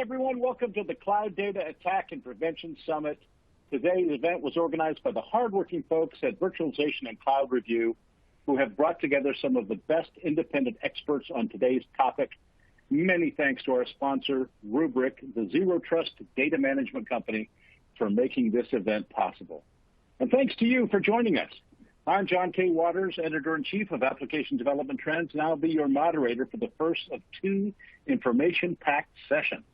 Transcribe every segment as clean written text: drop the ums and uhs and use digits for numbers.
everyone. Welcome to the Cloud Data Attack and Prevention Summit. Today's event was organized by the hardworking folks at Virtualization and Cloud Review, who have brought together some of the best independent experts on today's topic. Many thanks to our sponsor, Rubrik, the Zero Trust data management company, for making this event possible. And thanks to you for joining us. I'm John K. Waters, Editor-in-Chief of Application Development Trends, and I'll be your moderator for the first of two information-packed sessions.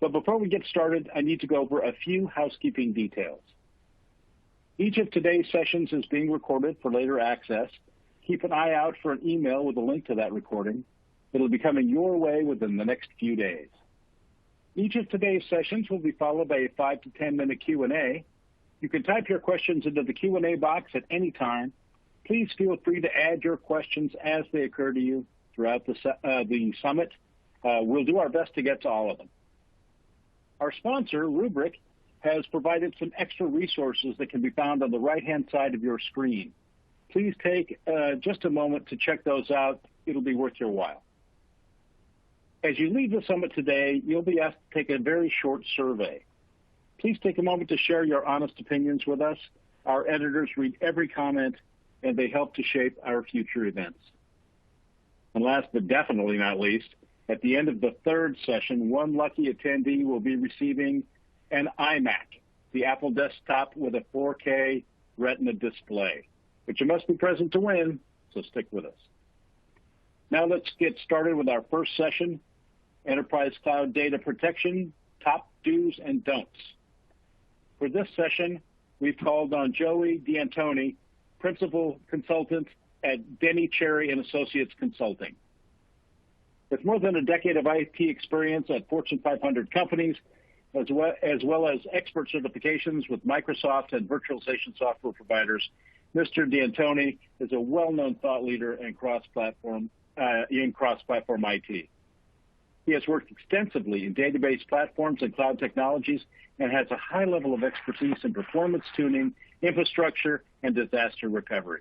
But before we get started, I need to go over a few housekeeping details. Each of today's sessions is being recorded for later access. Keep an eye out for an email with a link to that recording. It'll be coming your way within the next few days. Each of today's sessions will be followed by a 5 to 10 minute Q&A. You can type your questions into the Q&A box at any time. Please feel free to add your questions as they occur to you throughout the summit. We'll do our best to get to all of them. Our sponsor, Rubrik, has provided some extra resources that can be found on the right-hand side of your screen. Please take just a moment to check those out. It'll be worth your while. As you leave the summit today, you'll be asked to take a very short survey. Please take a moment to share your honest opinions with us. Our editors read every comment, and they help to shape our future events. And last but definitely not least, at the end of the third session, one lucky attendee will be receiving an iMac, the Apple desktop with a 4K Retina display, but you must be present to win, so stick with us. Now let's get started with our first session, Enterprise Cloud Data Protection, Top Do's and Don'ts. For this session, we've called on Joey D'Antoni, Principal Consultant at Denny Cherry and Associates Consulting. With more than a decade of IT experience at Fortune 500 companies, as well as expert certifications with Microsoft and virtualization software providers, Mr. D'Antoni is a well-known thought leader in cross-platform IT. He has worked extensively in database platforms and cloud technologies and has a high level of expertise in performance tuning, infrastructure, and disaster recovery.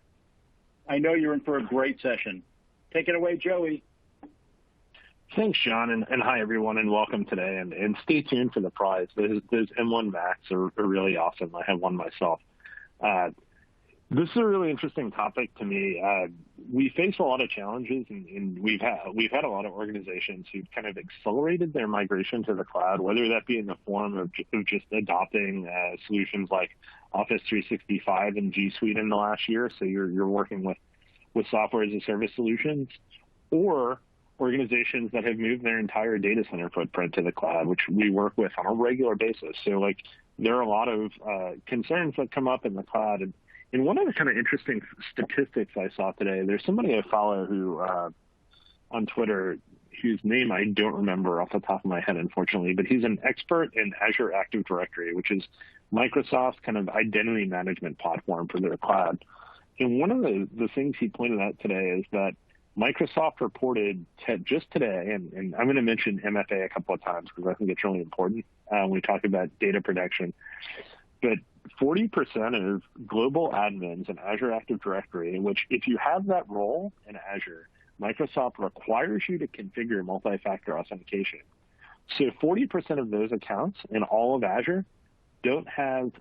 I know you're in for a great session. Take it away, Joey. Thanks, John, and hi, everyone, and welcome today. And stay tuned for the prize. Those M1 Macs are really awesome. I have one myself. This is a really interesting topic to me. We face a lot of challenges, and we've had a lot of organizations who've kind of accelerated their migration to the cloud, whether that be in the form of just adopting solutions like Office 365 and G Suite in the last year. So you're working with software as a service solutions, or organizations that have moved their entire data center footprint to the cloud, which we work with on a regular basis. So there are a lot of concerns that come up in the cloud. And one of the kind of interesting statistics I saw today, there's somebody I follow who on Twitter, whose name I don't remember off the top of my head, unfortunately, but he's an expert in Azure Active Directory, which is Microsoft's kind of identity management platform for their cloud. And one of the things he pointed out today is that Microsoft reported just today, and I'm going to mention MFA a couple of times because I think it's really important when we talk about data protection, but 40% of global admins in Azure Active Directory, which if you have that role in Azure, Microsoft requires you to configure multi-factor authentication. So 40% of those accounts in all of Azure don't have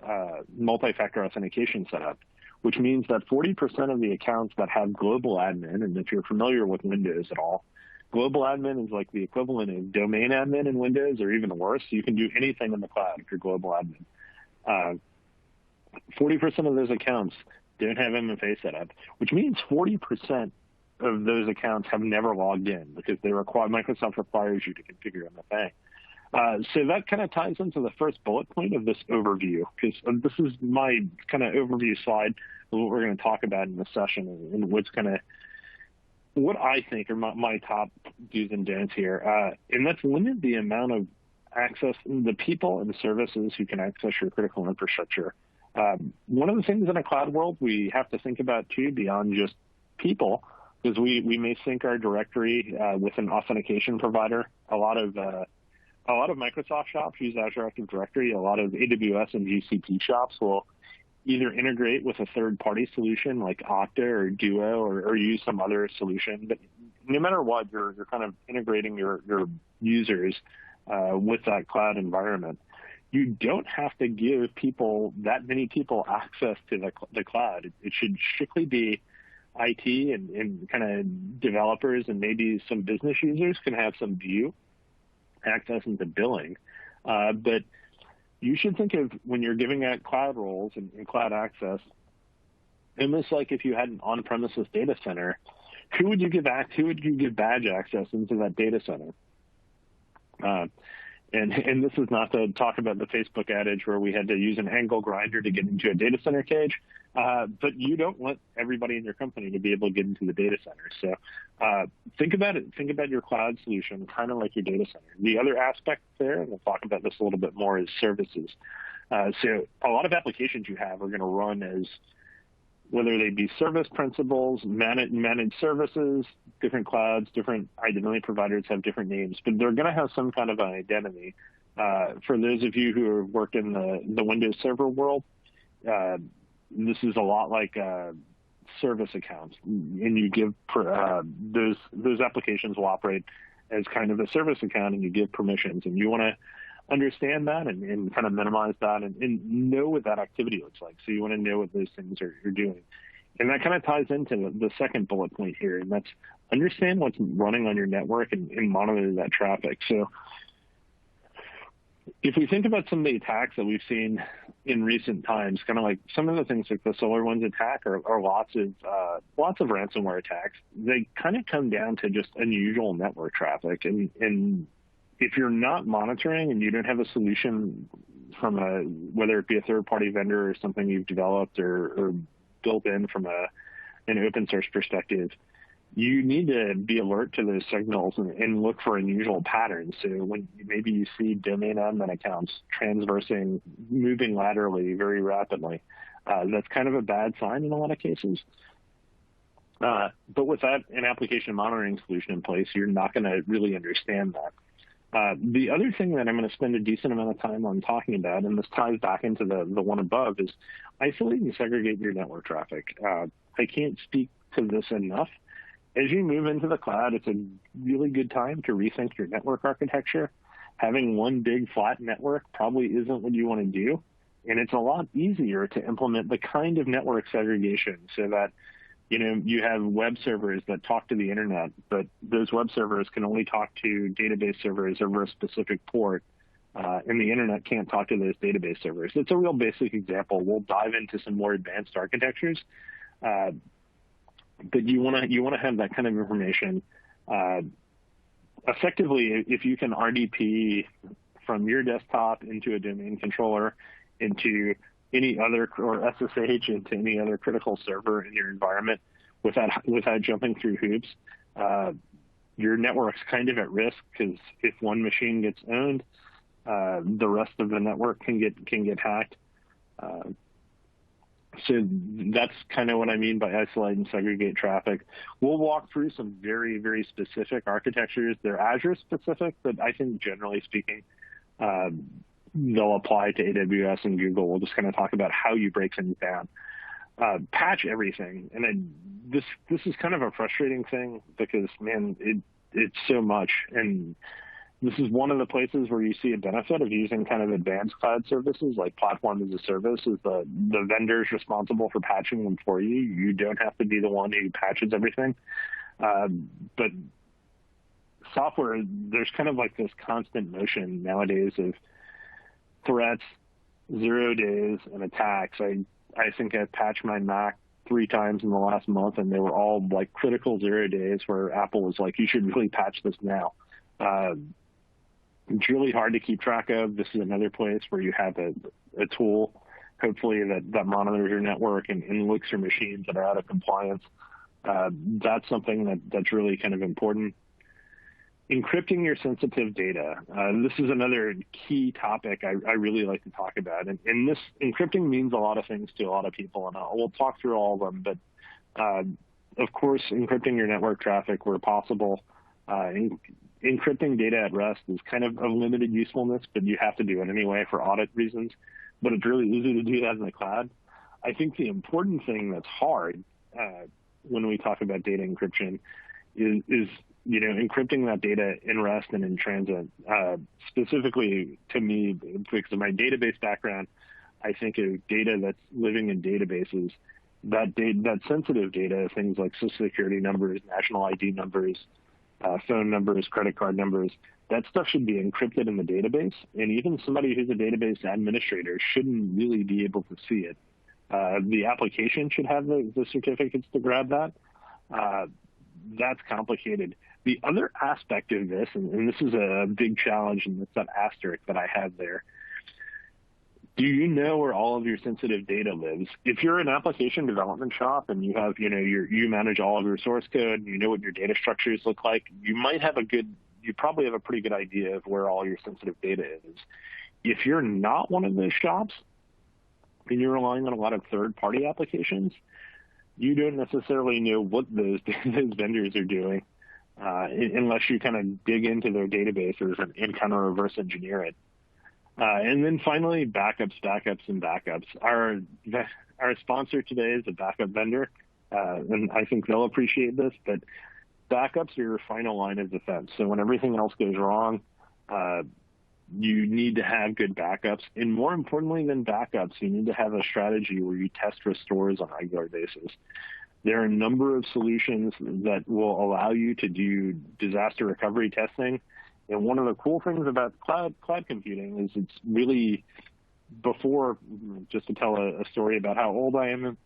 multi-factor authentication set up, which means that 40% of the accounts that have global admin, and if you're familiar with Windows at all, global admin is like the equivalent of domain admin in Windows, or even worse. You can do anything in the cloud if you're global admin. 40% of those accounts don't have MFA set up, which means 40% of those accounts have never logged in because Microsoft requires you to configure MFA. So that kind of ties into the first bullet point of this overview, because this is my kind of overview slide of what we're going to talk about in the session, and what I think are my top do's and don'ts here. And that's limit the amount of access, the people and services who can access your critical infrastructure. One of the things in a cloud world we have to think about too, beyond just people, is we may sync our directory with an authentication provider. A lot of Microsoft shops use Azure Active Directory. A lot of AWS and GCP shops will either integrate with a third-party solution like Okta or Duo, or use some other solution. But no matter what, you're kind of integrating your users with that cloud environment. You don't have to give that many people access to the cloud. It should strictly be IT and kind of developers and maybe some business users can have some view access into billing. But you should think of when you're giving out cloud roles and cloud access, almost like if you had an on-premises data center, who would you give badge access into that data center? And this is not to talk about the Facebook adage where we had to use an angle grinder to get into a data center cage, but you don't want everybody in your company to be able to get into the data center. So think about it. Think about your cloud solution kind of like your data center. The other aspect there, and we'll talk about this a little bit more, is services. So a lot of applications you have are going to run as, whether they be service principals, managed services, different clouds, different identity providers have different names, but they're going to have some kind of an identity. For those of you who have worked in the Windows Server world, this is a lot like service accounts, and you give those applications will operate as kind of a service account, and you give permissions, and you want to understand that and kind of minimize that and know what that activity looks like. So you want to know what those things are doing. And that kind of ties into the second bullet point here, and that's understand what's running on your network and monitor that traffic. So if we think about some of the attacks that we've seen in recent times, kind of like some of the things like the SolarWinds attack or lots of ransomware attacks, they kind of come down to just unusual network traffic. And if you're not monitoring and you don't have a solution from whether it be a third-party vendor or something you've developed or built in from an open source perspective, you need to be alert to those signals and look for unusual patterns. So when maybe you see domain admin accounts transversing, moving laterally very rapidly, that's kind of a bad sign in a lot of cases. But without an application monitoring solution in place, you're not going to really understand that. The other thing that I'm going to spend a decent amount of time on talking about, and this ties back into the one above, is isolate and segregate your network traffic. I can't speak to this enough. As you move into the cloud, it's a really good time to rethink your network architecture. Having one big flat network probably isn't what you want to do, and it's a lot easier to implement the kind of network segregation so that you have web servers that talk to the internet, but those web servers can only talk to database servers over a specific port, and the internet can't talk to those database servers. It's a real basic example. We'll dive into some more advanced architectures, but you want to have that kind of information. Effectively, if you can RDP from your desktop into a domain controller, into any other, or SSH into any other critical server in your environment without jumping through hoops, your network's kind of at risk, because if one machine gets owned, the rest of the network can get hacked. So that's kind of what I mean by isolate and segregate traffic. We'll walk through some very, very specific architectures. They're Azure specific, but I think generally speaking, they'll apply to AWS and Google. We'll just kind of talk about how you break things down. Patch everything. And this is kind of a frustrating thing because, man, it's so much. And this is one of the places where you see a benefit of using kind of advanced cloud services like platform as a service, is the vendor's responsible for patching them for you. You don't have to be the one who patches everything. But software, there's kind of like this constant motion nowadays of threats, 0 days, and attacks. I think I patched my Mac 3 times in the last month, and they were all like critical 0 days where Apple was like, you should really patch this now. It's really hard to keep track of. This is another place where you have a tool, hopefully, that monitors your network and looks for machines that are out of compliance. That's something that's really kind of important. Encrypting your sensitive data. This is another key topic I really like to talk about. And this encrypting means a lot of things to a lot of people, and we'll talk through all of them. But of course, encrypting your network traffic where possible. Encrypting data at rest is kind of limited usefulness, but you have to do it anyway for audit reasons. But it's really easy to do that in the cloud. I think the important thing that's hard when we talk about data encryption is encrypting that data in rest and in transit. Specifically to me, because of my database background, I think of data that's living in databases. That sensitive data, things like Social Security numbers, national ID numbers, phone numbers, credit card numbers, that stuff should be encrypted in the database. And even somebody who's a database administrator shouldn't really be able to see it. The application should have the certificates to grab that. That's complicated. The other aspect of this, and this is a big challenge, and it's that asterisk that I have there. Do you know where all of your sensitive data lives? If you're an application development shop and you have, you manage all of your source code, and you know what your data structures look like, you probably have a pretty good idea of where all your sensitive data is. If you're not one of those shops and you're relying on a lot of third-party applications, you don't necessarily know what those vendors are doing unless you kind of dig into their databases and kind of reverse engineer it. And then finally, backups. Our sponsor today is a backup vendor, and I think they'll appreciate this, but backups are your final line of defense. So when everything else goes wrong, you need to have good backups. And more importantly than backups, you need to have a strategy where you test restores on a regular basis. There are a number of solutions that will allow you to do disaster recovery testing. And one of the cool things about cloud computing is it's really, before, just to tell a story about how old I am,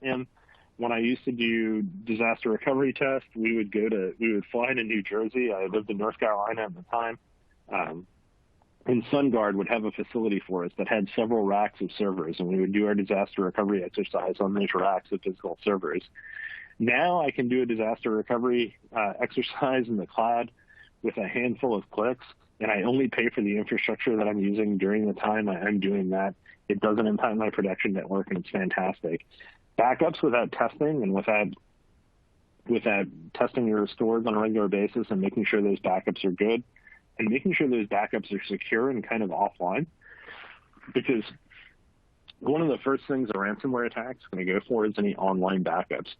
when I used to do disaster recovery tests, we would fly to New Jersey. I lived in North Carolina at the time. And SunGard would have a facility for us that had several racks of servers, and we would do our disaster recovery exercise on those racks of physical servers. Now I can do a disaster recovery exercise in the cloud with a handful of clicks, and I only pay for the infrastructure that I'm using during the time I'm doing that. It doesn't impact my production network, and it's fantastic. Backups without testing and without testing your stores on a regular basis and making sure those backups are good and making sure those backups are secure and kind of offline, because one of the first things a ransomware attack is going to go for is any online backups.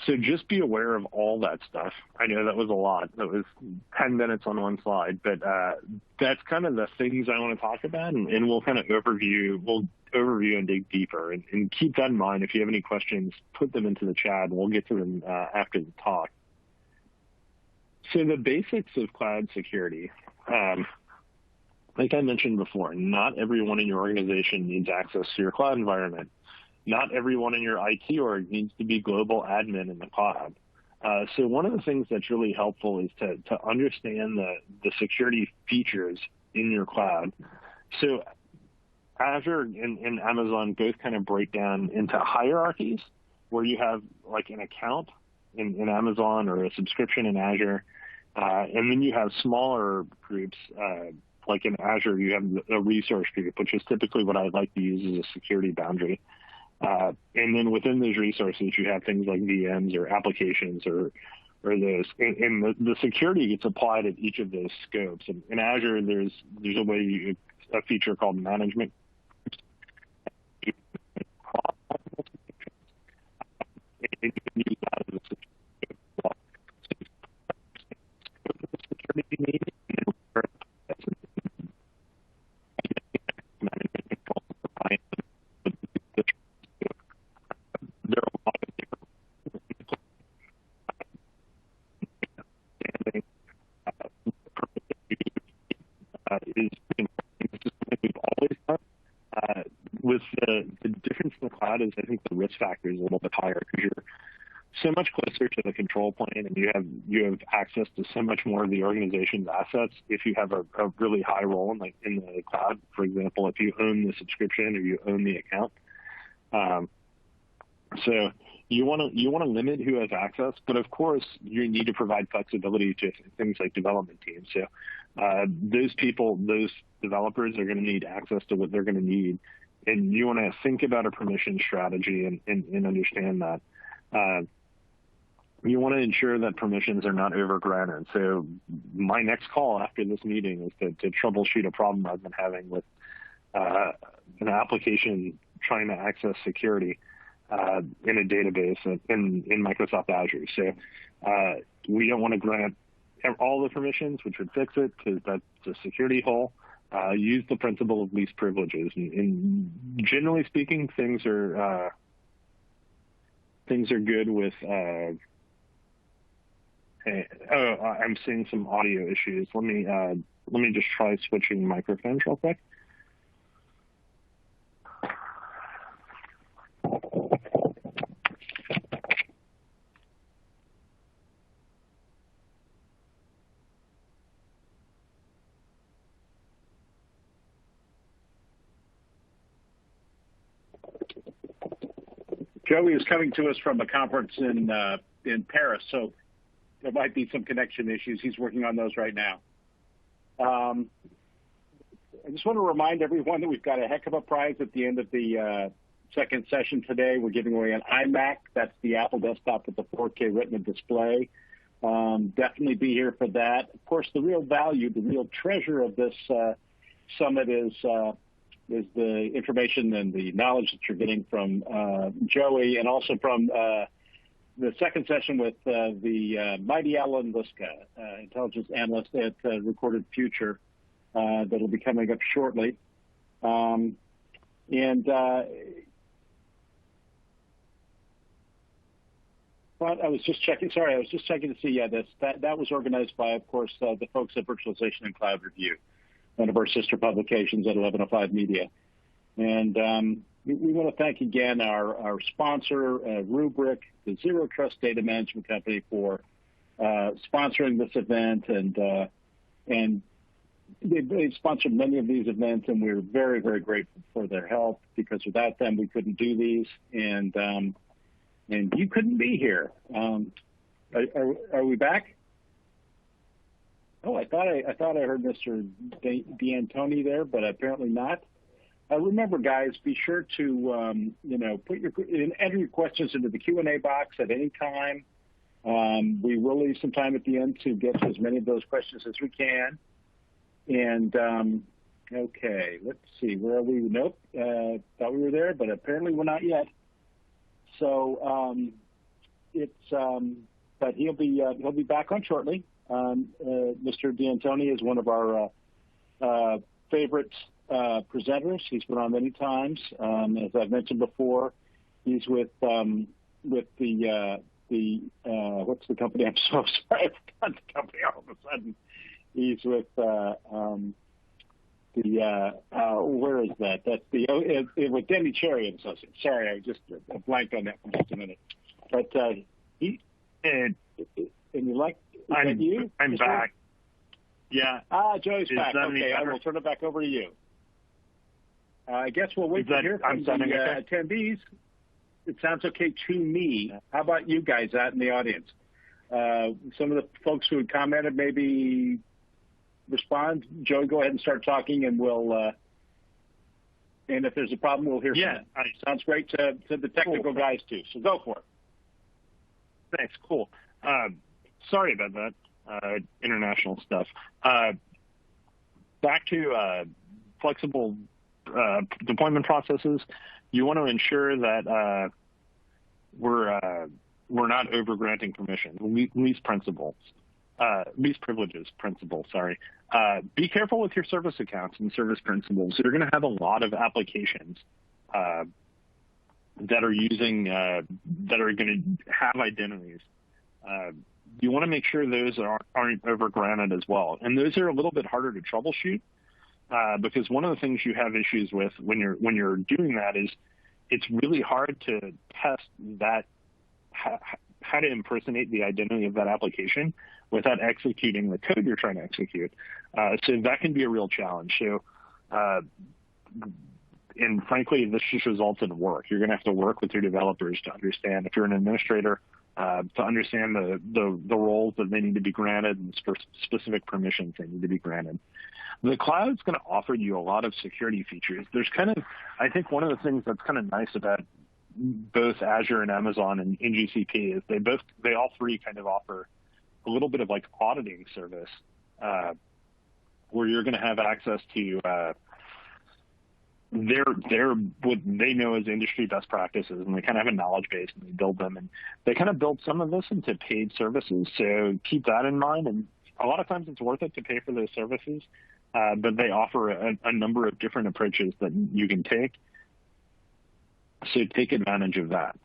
So just be aware of all that stuff. I know that was a lot. That was 10 minutes on one slide, but that's kind of the things I want to talk about, and we'll kind of overview and dig deeper. And keep that in mind. If you have any questions, put them into the chat, and we'll get to them after the talk. So the basics of cloud security, like I mentioned before, not everyone in your organization needs access to your cloud environment. Not everyone in your IT org needs to be global admin in the cloud. So one of the things that's really helpful is to understand the security features in your cloud. So Azure and Amazon both kind of break down into hierarchies where you have like an account in Amazon or a subscription in Azure. And then you have smaller groups, like in Azure, you have a resource group, which is typically what I'd like to use as a security boundary. And then within those resources, you have things like VMs or applications or those. And the security gets applied at each of those scopes. And in Azure, there's a feature called management. And you can use that as a security need. With the difference in the cloud is I think the risk factor is a little bit higher because you're so much closer to the control plane and you have access to so much more of the organization's assets if you have a really high role in the cloud. For example, if you own the subscription or you own the account. So you want to limit who has access, but of course you need to provide flexibility to things like development teams. So those developers are going to need access to what they're going to need. And you want to think about a permission strategy and understand that. You want to ensure that permissions are not over-granted. So my next call after this meeting is to troubleshoot a problem I've been having with an application trying to access security in a database in Microsoft Azure. So we don't want to grant all the permissions, which would fix it because that's a security hole. Use the principle of least privileges, and generally speaking, things are good with. I'm seeing some audio issues. Let me just try switching microphones real quick. Joey is coming to us from a conference in Paris, so there might be some connection issues. He's working on those right now. I just want to remind everyone that we've got a heck of a prize at the end of the second session today. We're giving away an iMac. That's the Apple desktop with the 4K Retina display. Definitely be here for that. Of course, the real value, the real treasure of this summit is the information and the knowledge that you're getting from Joey, and also from the second session with the mighty Alan Liska, intelligence analyst at Recorded Future, that'll be coming up shortly. But I was just checking. Sorry, I was just checking to see. Yeah, that was organized by, of course, the folks at Virtualization and Cloud Review, one of our sister publications at 1105 Media. And we want to thank again our sponsor, Rubrik, the Zero Trust Data Management Company, for sponsoring this event. And they've sponsored many of these events, and we're very, very grateful for their help, because without them, we couldn't do these. And you couldn't be here. Are we back? Oh, I thought I heard Mr. D'Antoni there, but apparently not. Remember, guys, be sure to enter your questions into the Q&A box at any time. We will leave some time at the end to get to as many of those questions as we can. And okay, let's see, where are we? Nope, thought we were there, but apparently we're not yet. So but he'll be back on shortly. Mr. D'Antoni is one of our favorite presenters. He's been on many times. As I've mentioned before, he's with the what's the company? I'm so sorry, I forgot the company all of a sudden. He's with where is that? That's with Denny Cherry and Associates. Sorry, I just blanked on that for just a minute. But and you like? I'm back. Yeah. Joey's back. Okay, I will turn it back over to you. I guess we'll wait to hear from the attendees. It sounds okay to me. How about you guys out in the audience? Some of the folks who had commented maybe respond. Joey, go ahead and start talking, and we'll. And if there's a problem, we'll hear from it. Sounds great to the technical guys too. So go for it. Thanks. Cool. Sorry about that. International stuff. Back to flexible deployment processes. You want to ensure that we're not over granting permission. Least privileges principle. Sorry. Be careful with your service accounts and service principals. You're going to have a lot of applications that are using that are going to have identities. You want to make sure those aren't over granted as well, and those are a little bit harder to troubleshoot because one of the things you have issues with when you're doing that is it's really hard to test that how to impersonate the identity of that application without executing the code you're trying to execute. So that can be a real challenge. So, and frankly, this just results in work. You're going to have to work with your developers to understand, if you're an administrator, to understand the roles that they need to be granted and specific permissions they need to be granted. The cloud's going to offer you a lot of security features. There's I think one of the things that's kind of nice about both Azure and Amazon and GCP is they all three kind of offer a little bit of like auditing service where you're going to have access to they're what they know as industry best practices, and they kind of have a knowledge base, and they build them, and they kind of build some of this into paid services. So keep that in mind, and a lot of times it's worth it to pay for those services, but they offer a number of different approaches that you can take. So take advantage of that.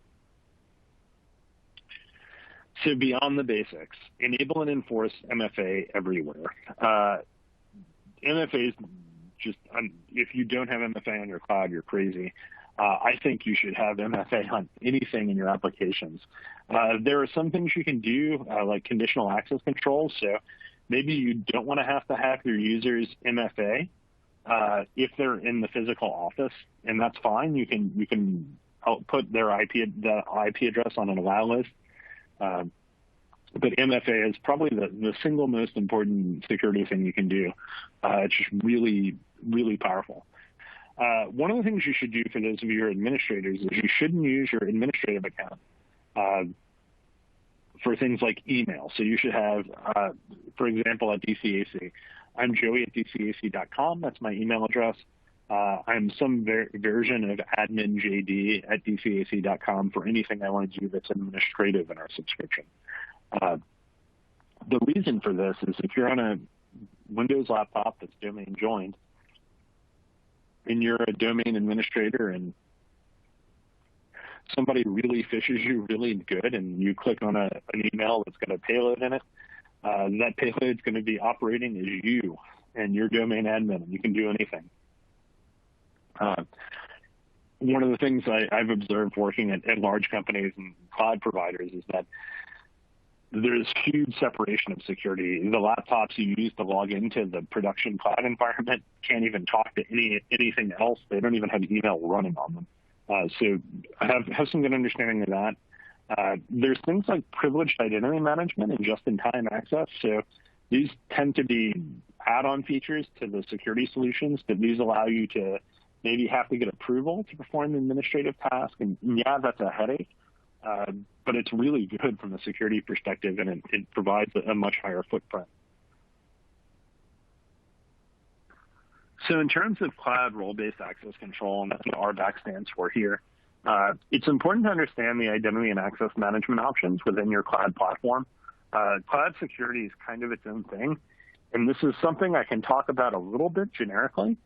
So beyond the basics, enable and enforce MFA everywhere. MFAs just, if you don't have MFA on your cloud, you're crazy. I think you should have MFA on anything in your applications. There are some things you can do, like conditional access controls. So maybe you don't want to have your users MFA if they're in the physical office, and that's fine. You can put their IP address on an allow list. But MFA is probably the single most important security thing you can do. It's just really, really powerful. One of the things you should do for those of you who are administrators is you shouldn't use your administrative account for things like email. So you should have, for example, at DCAC, I'm Joey at DCAC.com. That's my email address. I'm some version of admin JD at DCAC.com for anything I want to do that's administrative in our subscription. The reason for this is if you're on a Windows laptop that's domain joined, and you're a domain administrator and somebody really fishes you really good and you click on an email that's got a payload in it, that payload is going to be operating as you and your domain admin, and you can do anything. One of the things I've observed working at large companies and cloud providers is that there's huge separation of security. The laptops you use to log into the production cloud environment can't even talk to anything else. They don't even have email running on them. So I have some good understanding of that. There's things like privileged identity management and just-in-time access. So these tend to be add-on features to the security solutions, but these allow you to maybe have to get approval to perform the administrative task. And yeah, that's a headache. But it's really good from a security perspective, and it provides a much higher footprint. So in terms of cloud role-based access control, and that's what RBAC stands for here, it's important to understand the identity and access management options within your cloud platform. Cloud security is kind of its own thing, and this is something I can talk about a little bit generically,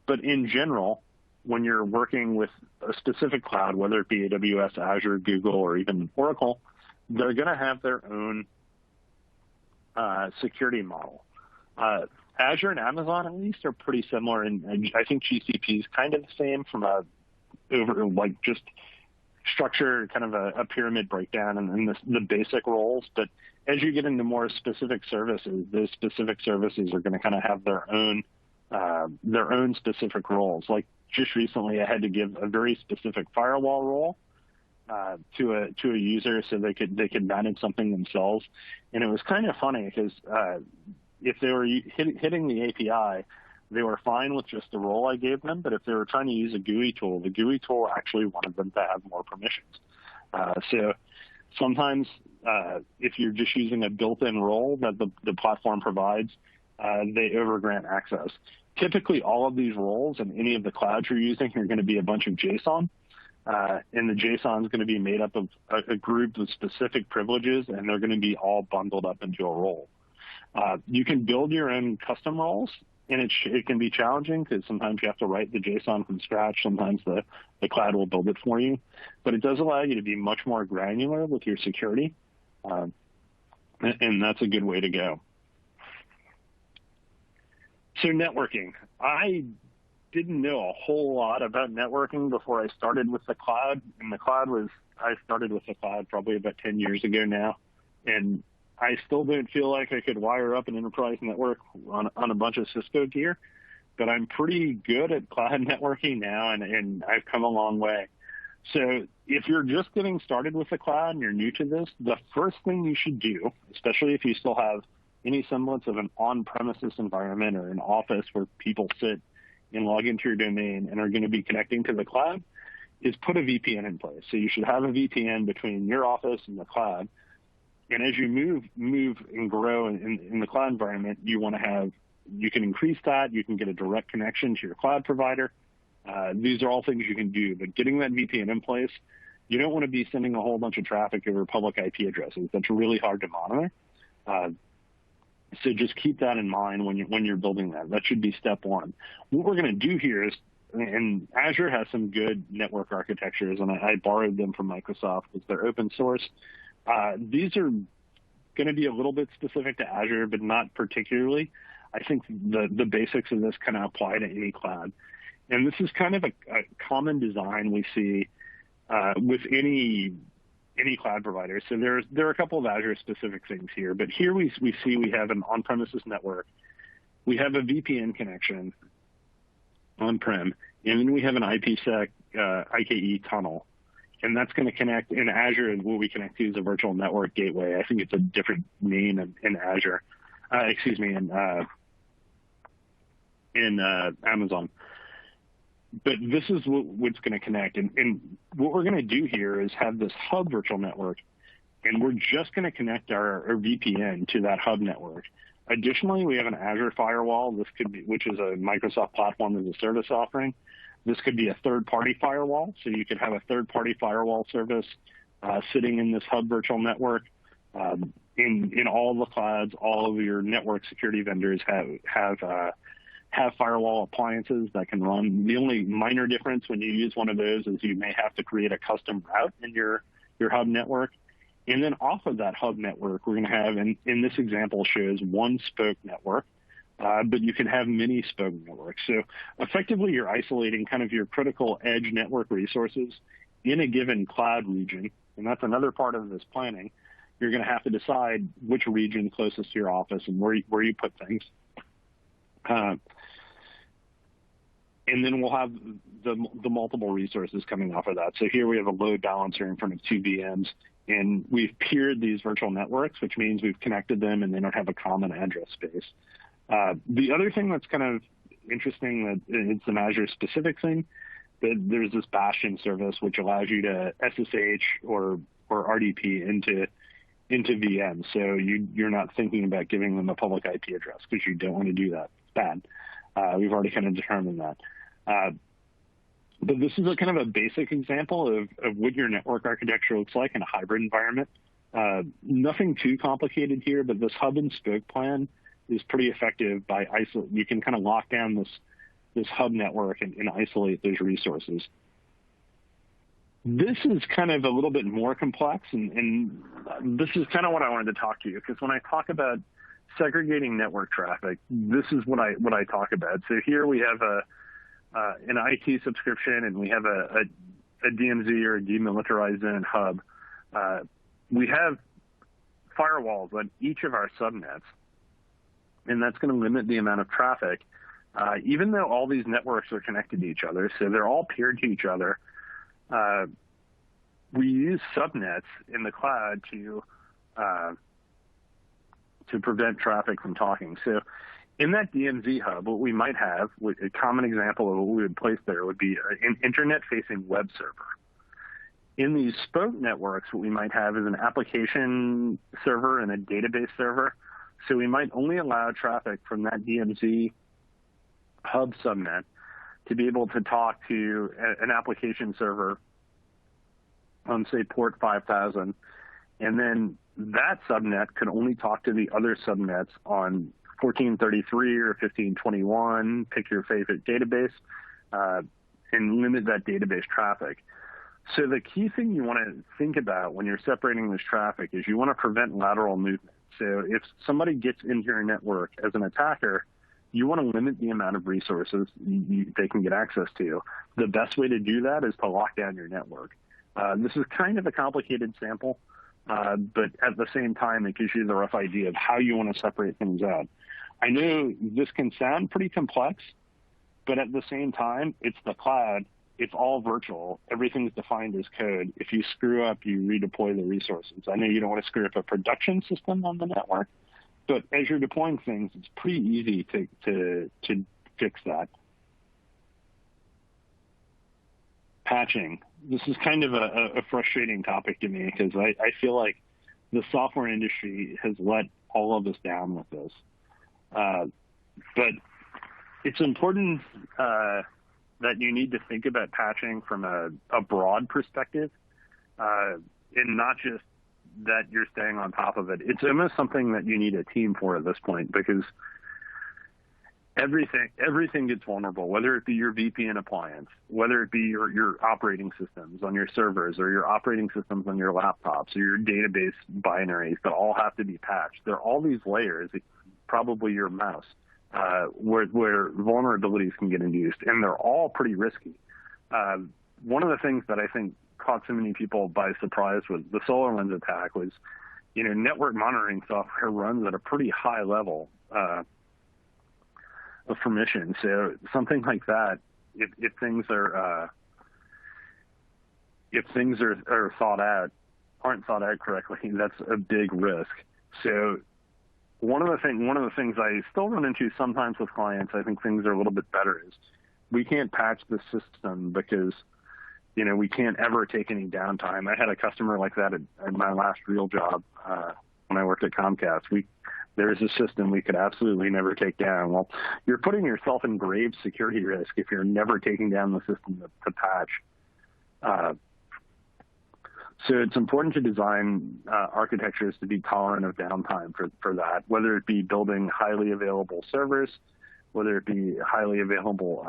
but in general, when you're working with a specific cloud, whether it be AWS, Azure, Google, or even Oracle, they're going to have their own security model. Azure and Amazon, at least, are pretty similar, and I think GCP is kind of the same from just structure, kind of a pyramid breakdown and the basic roles. But as you get into more specific services, those specific services are going to kind of have their own specific roles. Like just recently, I had to give a very specific firewall role to a user so they could manage something themselves, and it was kind of funny because if they were hitting the API, they were fine with just the role I gave them. But if they were trying to use a GUI tool, the GUI tool actually wanted them to have more permissions. So sometimes if you're just using a built-in role that the platform provides, they overgrant access. Typically, all of these roles and any of the clouds you're using are going to be a bunch of JSON, and the JSON is going to be made up of a group of specific privileges, and they're going to be all bundled up into a role. You can build your own custom roles, and it can be challenging because sometimes you have to write the JSON from scratch. Sometimes the cloud will build it for you, but it does allow you to be much more granular with your security, and that's a good way to go. So networking. I didn't know a whole lot about networking before I started with the cloud. And I started with the cloud probably about 10 years ago now. And I still don't feel like I could wire up an enterprise network on a bunch of Cisco gear. But I'm pretty good at cloud networking now, and I've come a long way. So if you're just getting started with the cloud and you're new to this, the first thing you should do, especially if you still have any semblance of an on-premises environment or an office where people sit and log into your domain and are going to be connecting to the cloud, is put a VPN in place. So you should have a VPN between your office and the cloud. And as you move and grow in the cloud environment, you can increase that. You can get a direct connection to your cloud provider. These are all things you can do, but getting that VPN in place, you don't want to be sending a whole bunch of traffic over public IP addresses. That's really hard to monitor. So just keep that in mind when you're building that. That should be step one. What we're going to do here is, and Azure has some good network architectures, and I borrowed them from Microsoft because they're open source. These are going to be a little bit specific to Azure, but not particularly. I think the basics of this kind of apply to any cloud. And this is kind of a common design we see with any cloud provider. So there are a couple of Azure specific things here, but here we see we have an on-premises network. We have a VPN connection on-prem, and then we have an IPsec IKE tunnel. And that's going to connect in Azure, and what we connect to is a virtual network gateway. I think it's a different name in Azure. In Amazon. But this is what's going to connect. And what we're going to do here is have this hub virtual network, and we're just going to connect our VPN to that hub network. Additionally, we have an Azure firewall. This could be, which is a Microsoft Platform as a Service offering. This could be a third-party firewall, so you could have a third-party firewall service sitting in this hub virtual network. In all of the clouds, all of your network security vendors have firewall appliances that can run. The only minor difference when you use one of those is you may have to create a custom route in your hub network. And then off of that hub network, we're going to have, and in this example shows one spoke network, but you can have many spoke networks. So effectively, you're isolating kind of your critical edge network resources in a given cloud region. And that's another part of this planning. You're going to have to decide which region closest to your office and where you put things. And then we'll have the multiple resources coming off of that. So here we have a load balancer in front of two VMs, and we've peered these virtual networks, which means we've connected them and they don't have a common address space. The other thing that's kind of interesting, that it's an Azure specific thing, that there's this Bastion service which allows you to SSH or RDP into VMs. So you're not thinking about giving them a public IP address because you don't want to do that. It's bad. We've already kind of determined that. But this is a kind of a basic example of what your network architecture looks like in a hybrid environment. Nothing too complicated here, but this hub and spoke plan is pretty effective by isolate. You can kind of lock down this hub network and isolate those resources. This is kind of a little bit more complex, and this is kind of what I wanted to talk to you, because when I talk about segregating network traffic, this is what I talk about. So here we have an IT subscription, and we have a DMZ or a demilitarized zone hub. We have firewalls on each of our subnets, and that's going to limit the amount of traffic, even though all these networks are connected to each other, so they're all peered to each other. We use subnets in the cloud to prevent traffic from talking. So in that DMZ hub, what we might have, a common example of what we would place there would be an internet-facing web server. In these spoke networks, what we might have is an application server and a database server. So we might only allow traffic from that DMZ hub subnet to be able to talk to an application server on, say, port 5000. And then that subnet could only talk to the other subnets on 1433 or 1521, pick your favorite database, and limit that database traffic. So the key thing you want to think about when you're separating this traffic is you want to prevent lateral movement. So if somebody gets into your network as an attacker, you want to limit the amount of resources they can get access to. The best way to do that is to lock down your network. This is kind of a complicated sample, but at the same time, it gives you the rough idea of how you want to separate things out. I know this can sound pretty complex, but at the same time, it's the cloud. It's all virtual. Everything's defined as code. If you screw up, you redeploy the resources. I know you don't want to screw up a production system on the network, but as you're deploying things, it's pretty easy to fix that. Patching. This is kind of a frustrating topic to me because I feel like the software industry has let all of us down with this. But it's important that you need to think about patching from a broad perspective, and not just that you're staying on top of it. It's almost something that you need a team for at this point, because everything gets vulnerable, whether it be your VPN appliance, whether it be your operating systems on your servers, or your operating systems on your laptops, or your database binaries that all have to be patched. There are all these layers, probably your mouse, where vulnerabilities can get induced, and they're all pretty risky. One of the things that I think caught so many people by surprise with the SolarWinds attack was, network monitoring software runs at a pretty high level of permission. So something like that, if things are aren't thought out correctly, that's a big risk. So one of the things I still run into sometimes with clients, I think things are a little bit better, is we can't patch the system because we can't ever take any downtime. I had a customer like that at my last real job when I worked at Comcast. There's a system we could absolutely never take down. Well, you're putting yourself in grave security risk if you're never taking down the system to patch. So it's important to design architectures to be tolerant of downtime for that, whether it be building highly available servers, whether it be highly available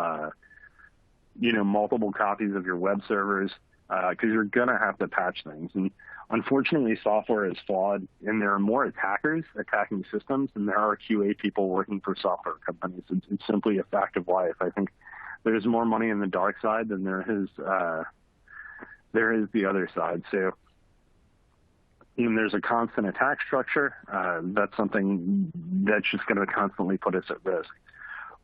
multiple copies of your web servers, because you're going to have to patch things. And unfortunately, software is flawed, and there are more attackers attacking systems than there are QA people working for software companies. It's simply a fact of life. I think there's more money in the dark side than there is the other side. So there's a constant attack structure. That's something that's just going to constantly put us at risk.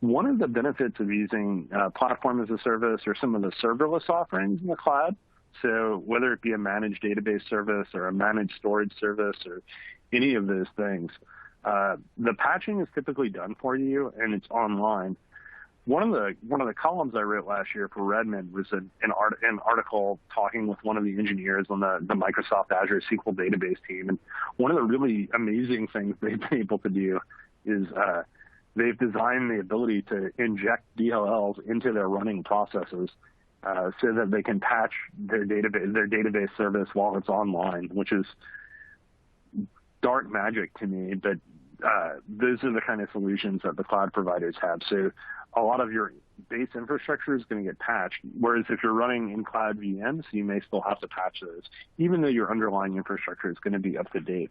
One of the benefits of using platform as a service or some of the serverless offerings in the cloud, so whether it be a managed database service or a managed storage service or any of those things, the patching is typically done for you and it's online. One of the columns I wrote last year for Redmond was an article talking with one of the engineers on the Microsoft Azure SQL database team, and one of the really amazing things they've been able to do is they've designed the ability to inject DLLs into their running processes so that they can patch their database service while it's online, which is dark magic to me. But those are the kind of solutions that the cloud providers have. So a lot of your base infrastructure is going to get patched, whereas if you're running in cloud VMs, you may still have to patch those, even though your underlying infrastructure is going to be up to date.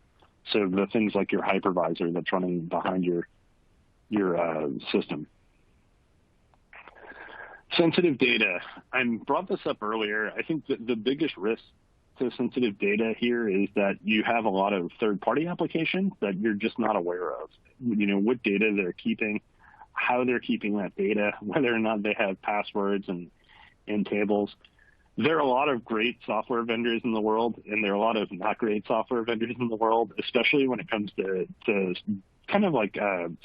So the things like your hypervisor that's running behind your system. Sensitive data. I brought this up earlier. I think that the biggest risk to sensitive data here is that you have a lot of third-party applications that you're just not aware of. What data they're keeping, how they're keeping that data, whether or not they have passwords and tables. There are a lot of great software vendors in the world, and there are a lot of not great software vendors in the world, especially when it comes to kind of like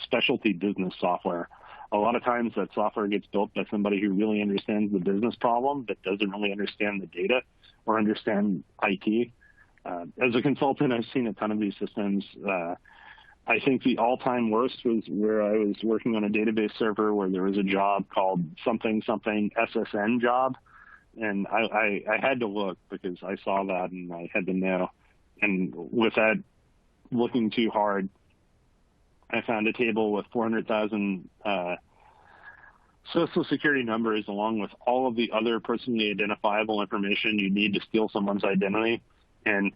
specialty business software. A lot of times that software gets built by somebody who really understands the business problem but doesn't really understand the data or understand IT. As a consultant, I've seen a ton of these systems. I think the all-time worst was where I was working on a database server where there was a job called something SSN job. And I had to look because I saw that and I had to know. And without looking too hard, I found a table with 400,000 social security numbers along with all of the other personally identifiable information you need to steal someone's identity. And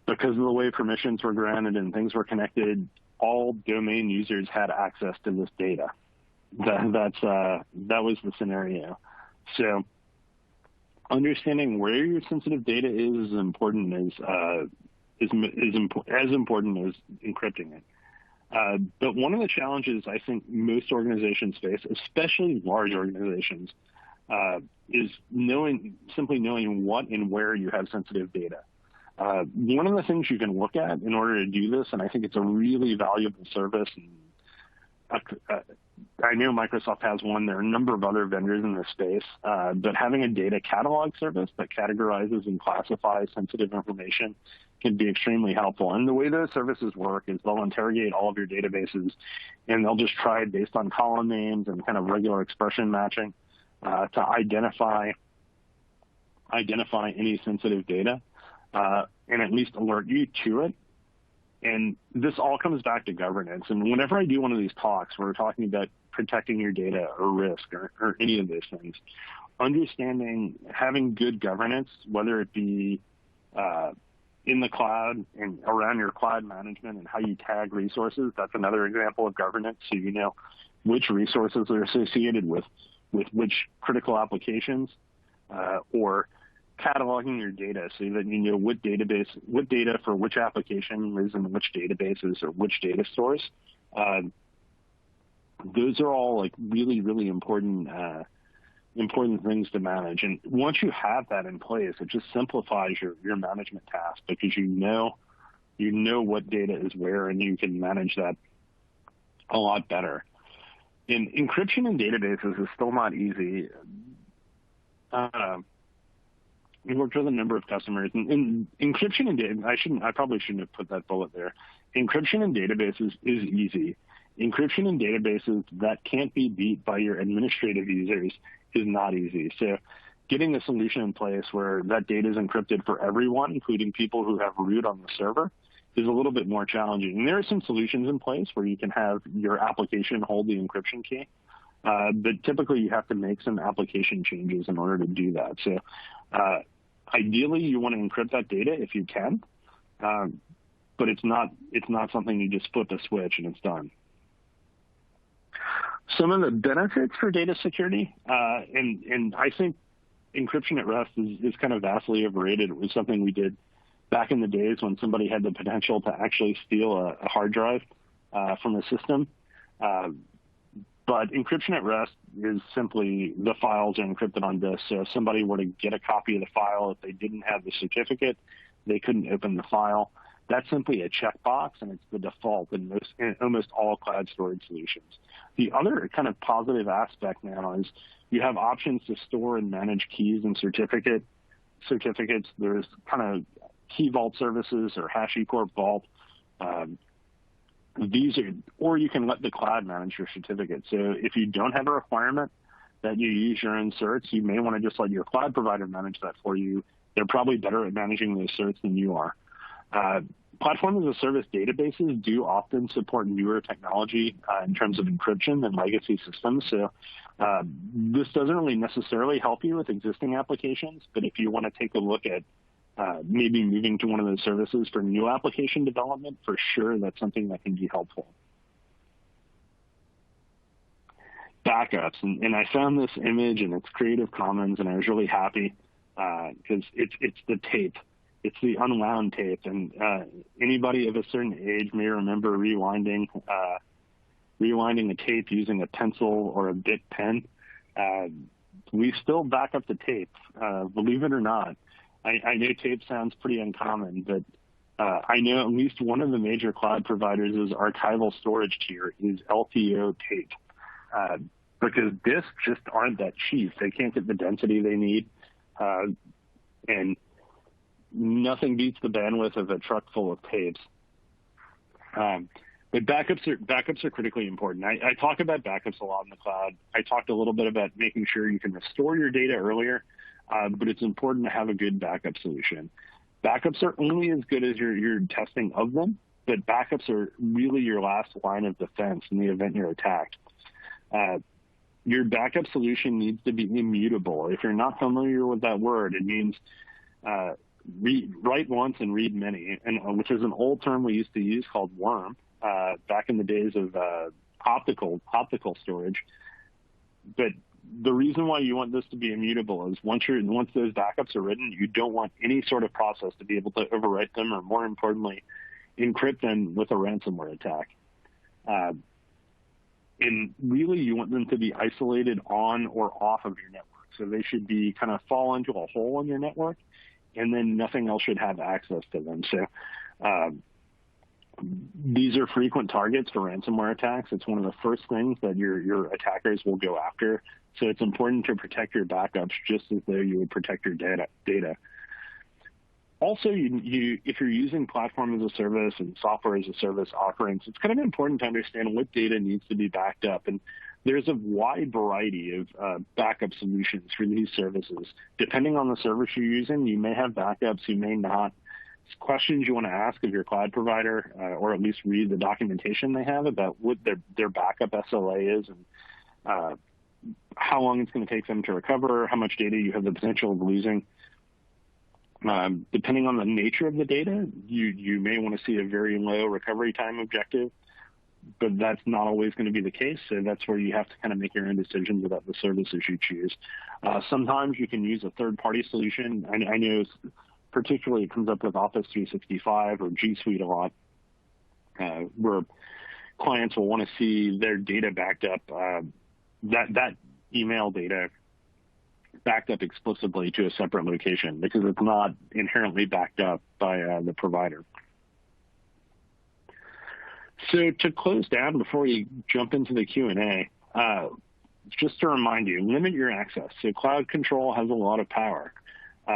because of the way permissions were granted and things were connected, all domain users had access to this data. That was the scenario. So understanding where your sensitive data is important as important as encrypting it. But one of the challenges I think most organizations face, especially large organizations, is simply knowing what and where you have sensitive data. One of the things you can look at in order to do this, and I think it's a really valuable service, and I know Microsoft has one, there are a number of other vendors in this space, but having a data catalog service that categorizes and classifies sensitive information can be extremely helpful. And the way those services work is they'll interrogate all of your databases, and they'll just try it based on column names and kind of regular expression matching. to identify any sensitive data and at least alert you to it. And this all comes back to governance. And whenever I do one of these talks where we're talking about protecting your data or risk or any of those things, understanding having good governance, whether it be in the cloud and around your cloud management and how you tag resources, that's another example of governance. So you know which resources are associated with which critical applications, or cataloging your data so that you know what data for which application lives in which databases or which data stores. Those are all like really, really important things to manage. And once you have that in place, it just simplifies your management task because you know what data is where, and you can manage that a lot better. And encryption in databases is still not easy. We worked with a number of customers, and encryption in data. I probably shouldn't have put that bullet there. Encryption in databases is easy. Encryption in databases that can't be beat by your administrative users is not easy. So getting a solution in place where that data is encrypted for everyone, including people who have root on the server, is a little bit more challenging. And there are some solutions in place where you can have your application hold the encryption key, but typically you have to make some application changes in order to do that. So ideally, you want to encrypt that data if you can, but it's not something you just flip a switch and it's done. Some of the benefits for data security, and I think encryption at rest is kind of vastly overrated. It was something we did back in the days when somebody had the potential to actually steal a hard drive from a system. But encryption at rest is simply the files are encrypted on disk. So if somebody were to get a copy of the file, if they didn't have the certificate, they couldn't open the file. That's simply a checkbox, and it's the default in almost all cloud storage solutions. The other kind of positive aspect now is you have options to store and manage keys and certificates. There's kind of key vault services or HashiCorp Vault. Or you can let the cloud manage your certificate. So if you don't have a requirement that you use your own certs, you may want to just let your cloud provider manage that for you. They're probably better at managing those certs than you are. Platform as a service databases do often support newer technology in terms of encryption than legacy systems. So this doesn't really necessarily help you with existing applications, but if you want to take a look at maybe moving to one of those services for new application development, for sure, that's something that can be helpful. Backups, and I found this image and it's Creative Commons, and I was really happy because it's the tape. It's the unwound tape, and anybody of a certain age may remember rewinding a tape using a pencil or a Bic pen. We still back up the tape, believe it or not. I know tape sounds pretty uncommon, but I know at least one of the major cloud providers' archival storage tier is LTO tape, because disks just aren't that cheap. They can't get the density they need, and nothing beats the bandwidth of a truck full of tapes. But backups are critically important. I talk about backups a lot in the cloud. I talked a little bit about making sure you can restore your data earlier, but it's important to have a good backup solution. Backups are only as good as your testing of them, but backups are really your last line of defense in the event you're attacked. Your backup solution needs to be immutable. If you're not familiar with that word, it means write once and read many, and which is an old term we used to use called worm back in the days of optical storage. But the reason why you want this to be immutable is once those backups are written, you don't want any sort of process to be able to overwrite them, or more importantly, encrypt them with a ransomware attack. And really, you want them to be isolated on or off of your network. So they should be kind of fall into a hole in your network, and then nothing else should have access to them. So these are frequent targets for ransomware attacks. It's one of the first things that your attackers will go after. So it's important to protect your backups just as though you would protect your data. Also, if you're using platform as a service and software as a service offerings, it's kind of important to understand what data needs to be backed up. And there's a wide variety of backup solutions for these services. Depending on the service you're using, you may have backups, you may not. Questions you want to ask of your cloud provider, or at least read the documentation they have about what their backup SLA is, and how long it's going to take them to recover, how much data you have the potential of losing. Depending on the nature of the data, you may want to see a very low recovery time objective, but that's not always going to be the case. So that's where you have to kind of make your own decisions about the services you choose. Sometimes you can use a third-party solution. I know particularly it comes up with Office 365 or G Suite a lot, where clients will want to see their data backed up, that email data backed up explicitly to a separate location because it's not inherently backed up by the provider. So to close down before we jump into the Q&A, just to remind you, limit your access. So Cloud Control has a lot of power.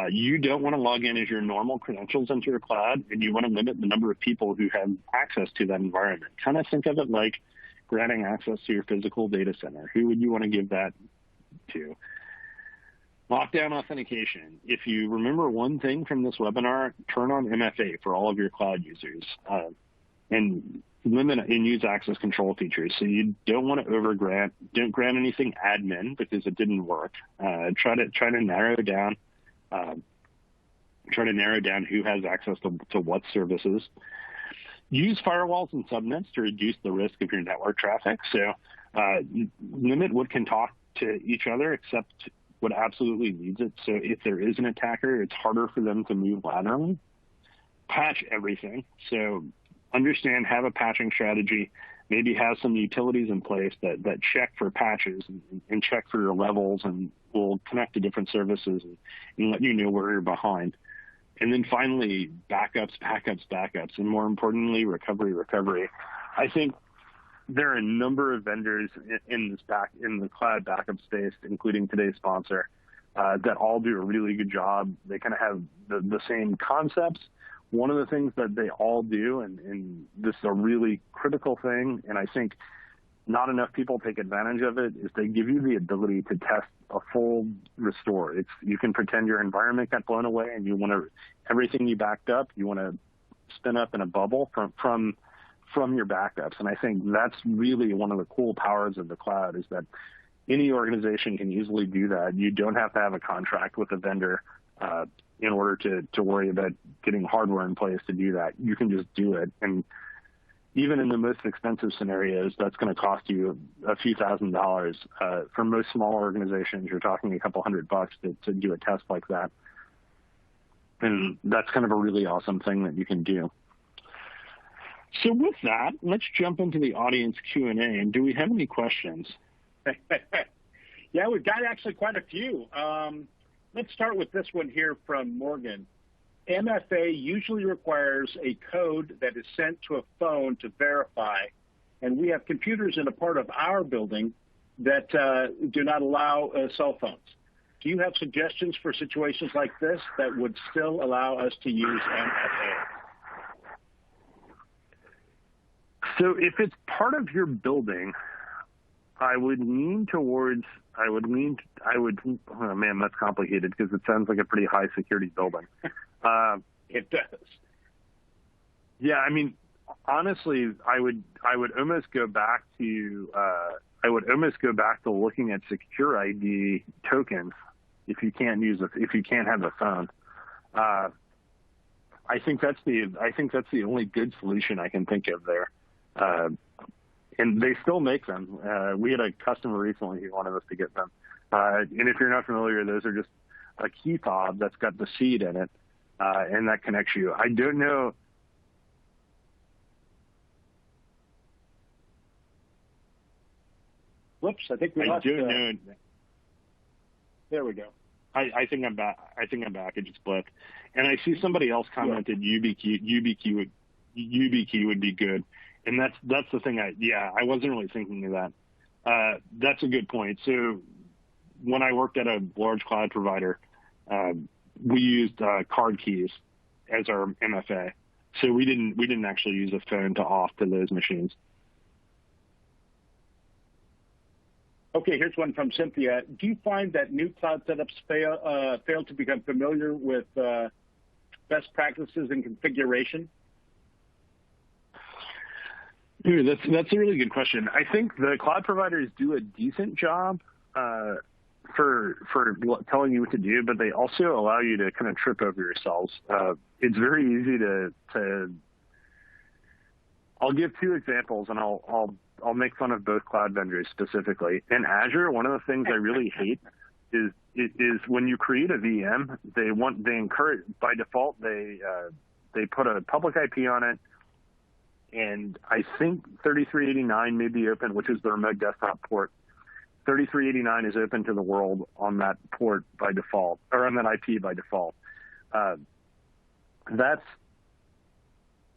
You don't want to log in as your normal credentials into your cloud, and you want to limit the number of people who have access to that environment. Kind of think of it like granting access to your physical data center. Who would you want to give that to? Lockdown authentication. If you remember one thing from this webinar, turn on MFA for all of your cloud users, and limit and use access control features. So you don't want to overgrant. Don't grant anything admin because it didn't work. Try to narrow down. Try to narrow down who has access to what services. Use firewalls and subnets to reduce the risk of your network traffic. So limit what can talk to each other except what absolutely needs it. So if there is an attacker, it's harder for them to move laterally. Patch everything. So understand, have a patching strategy. Maybe have some utilities in place that check for patches and check for your levels and will connect to different services and let you know where you're behind. And then finally, backups, and more importantly, recovery. I think there are a number of vendors in the cloud backup space, including today's sponsor, that all do a really good job. They kind of have the same concepts. One of the things that they all do, and this is a really critical thing, and I think not enough people take advantage of it, is they give you the ability to test a full restore. You can pretend your environment got blown away and you want to, everything you backed up, you want to spin up in a bubble from your backups. And I think that's really one of the cool powers of the cloud, is that any organization can easily do that. You don't have to have a contract with a vendor in order to worry about getting hardware in place to do that. You can just do it. And even in the most expensive scenarios, that's going to cost you a few $1,000s. For most small organizations, you're talking a couple $100 to do a test like that. And that's kind of a really awesome thing that you can do. So with that, let's jump into the audience Q&A. And do we have any questions? Yeah, we've got actually quite a few. Let's start with this one here from Morgan. MFA usually requires a code that is sent to a phone to verify, and we have computers in a part of our building that do not allow cell phones. Do you have suggestions for situations like this that would still allow us to use MFA? So if it's part of your building, I would lean towards, oh man, that's complicated because it sounds like a pretty high security building. It does. Yeah, I mean, honestly, I would almost go back to looking at secure ID tokens if you can't have a phone. I think that's the only good solution I can think of there. And they still make them. We had a customer recently who wanted us to get them. And if you're not familiar, those are just a key fob that's got the seed in it, and that connects you. I don't know. Whoops, I think we lost. Know. There we go. I think I'm back. It just blipped. And I see somebody else commented YubiKey would be good. And that's the thing. I wasn't really thinking of that. That's a good point. So when I worked at a large cloud provider, we used card keys as our MFA. So we didn't actually use a phone to auth to those machines. Okay, here's one from Cynthia. Do you find that new cloud setups fail to become familiar with best practices and configuration? Ooh, that's a really good question. I think the cloud providers do a decent job for telling you what to do, but they also allow you to kind of trip over yourselves. It's very easy to. I'll give two examples, and I'll make fun of both cloud vendors specifically. In Azure, one of the things I really hate is when you create a VM, they encourage by default they put a public IP on it, and I think 3389 may be open, which is the remote desktop port. 3389 is open to the world on that port by default, or on that IP by default. That's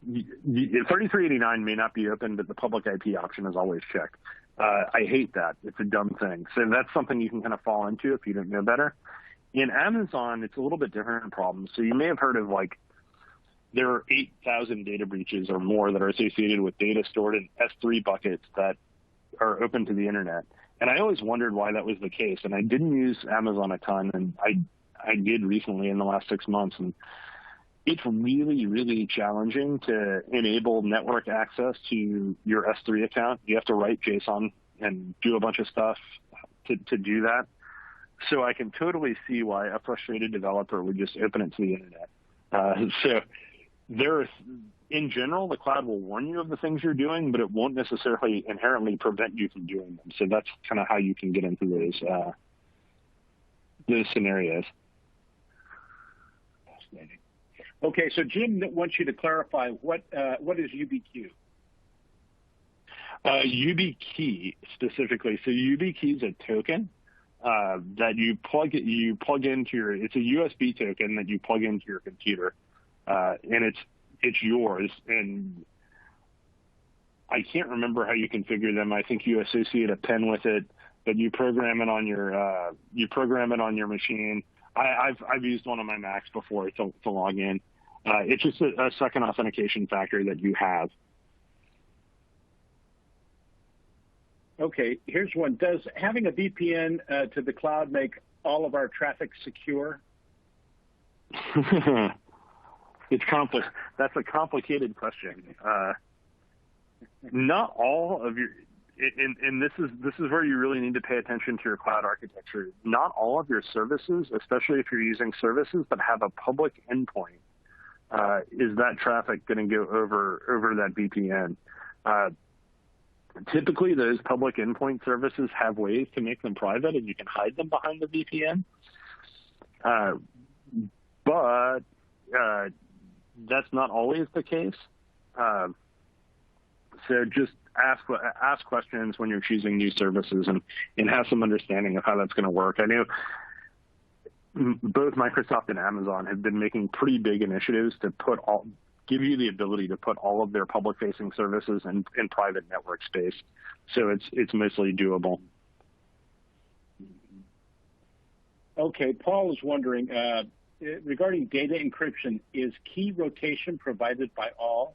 3389 may not be open, but the public IP option is always checked. I hate that. It's a dumb thing. So that's something you can kind of fall into if you don't know better. In Amazon, it's a little bit different problem. So you may have heard of there are 8,000 data breaches or more that are associated with data stored in S3 buckets that are open to the internet. And I always wondered why that was the case. And I didn't use Amazon a ton, and I did recently in the last 6 months. And it's really, really challenging to enable network access to your S3 account. You have to write JSON and do a bunch of stuff to do that. So I can totally see why a frustrated developer would just open it to the internet. So in general, the cloud will warn you of the things you're doing, but it won't necessarily inherently prevent you from doing them. So that's kind of how you can get into those scenarios. Fascinating. Okay, so Jim wants you to clarify what is YubiKey? YubiKey specifically. So YubiKey is a token that you plug into it's a USB token that you plug into your computer, and it's yours. And I can't remember how you configure them. I think you associate a pen with it, but you program it on your machine. I've used one on my Macs before to log in. It's just a second authentication factor that you have. Okay, here's one. Does having a VPN to the cloud make all of our traffic secure? It's complex. That's a complicated question. Not all of your, and this is where you really need to pay attention to your cloud architecture. Not all of your services, especially if you're using services that have a public endpoint, is that traffic going to go over that VPN? Typically, those public endpoint services have ways to make them private, and you can hide them behind the VPN. But that's not always the case. So just ask questions when you're choosing new services and have some understanding of how that's going to work. I know both Microsoft and Amazon have been making pretty big initiatives to give you the ability to put all of their public-facing services in private network space. So it's mostly doable. Okay, Paul is wondering, regarding data encryption, is key rotation provided by all?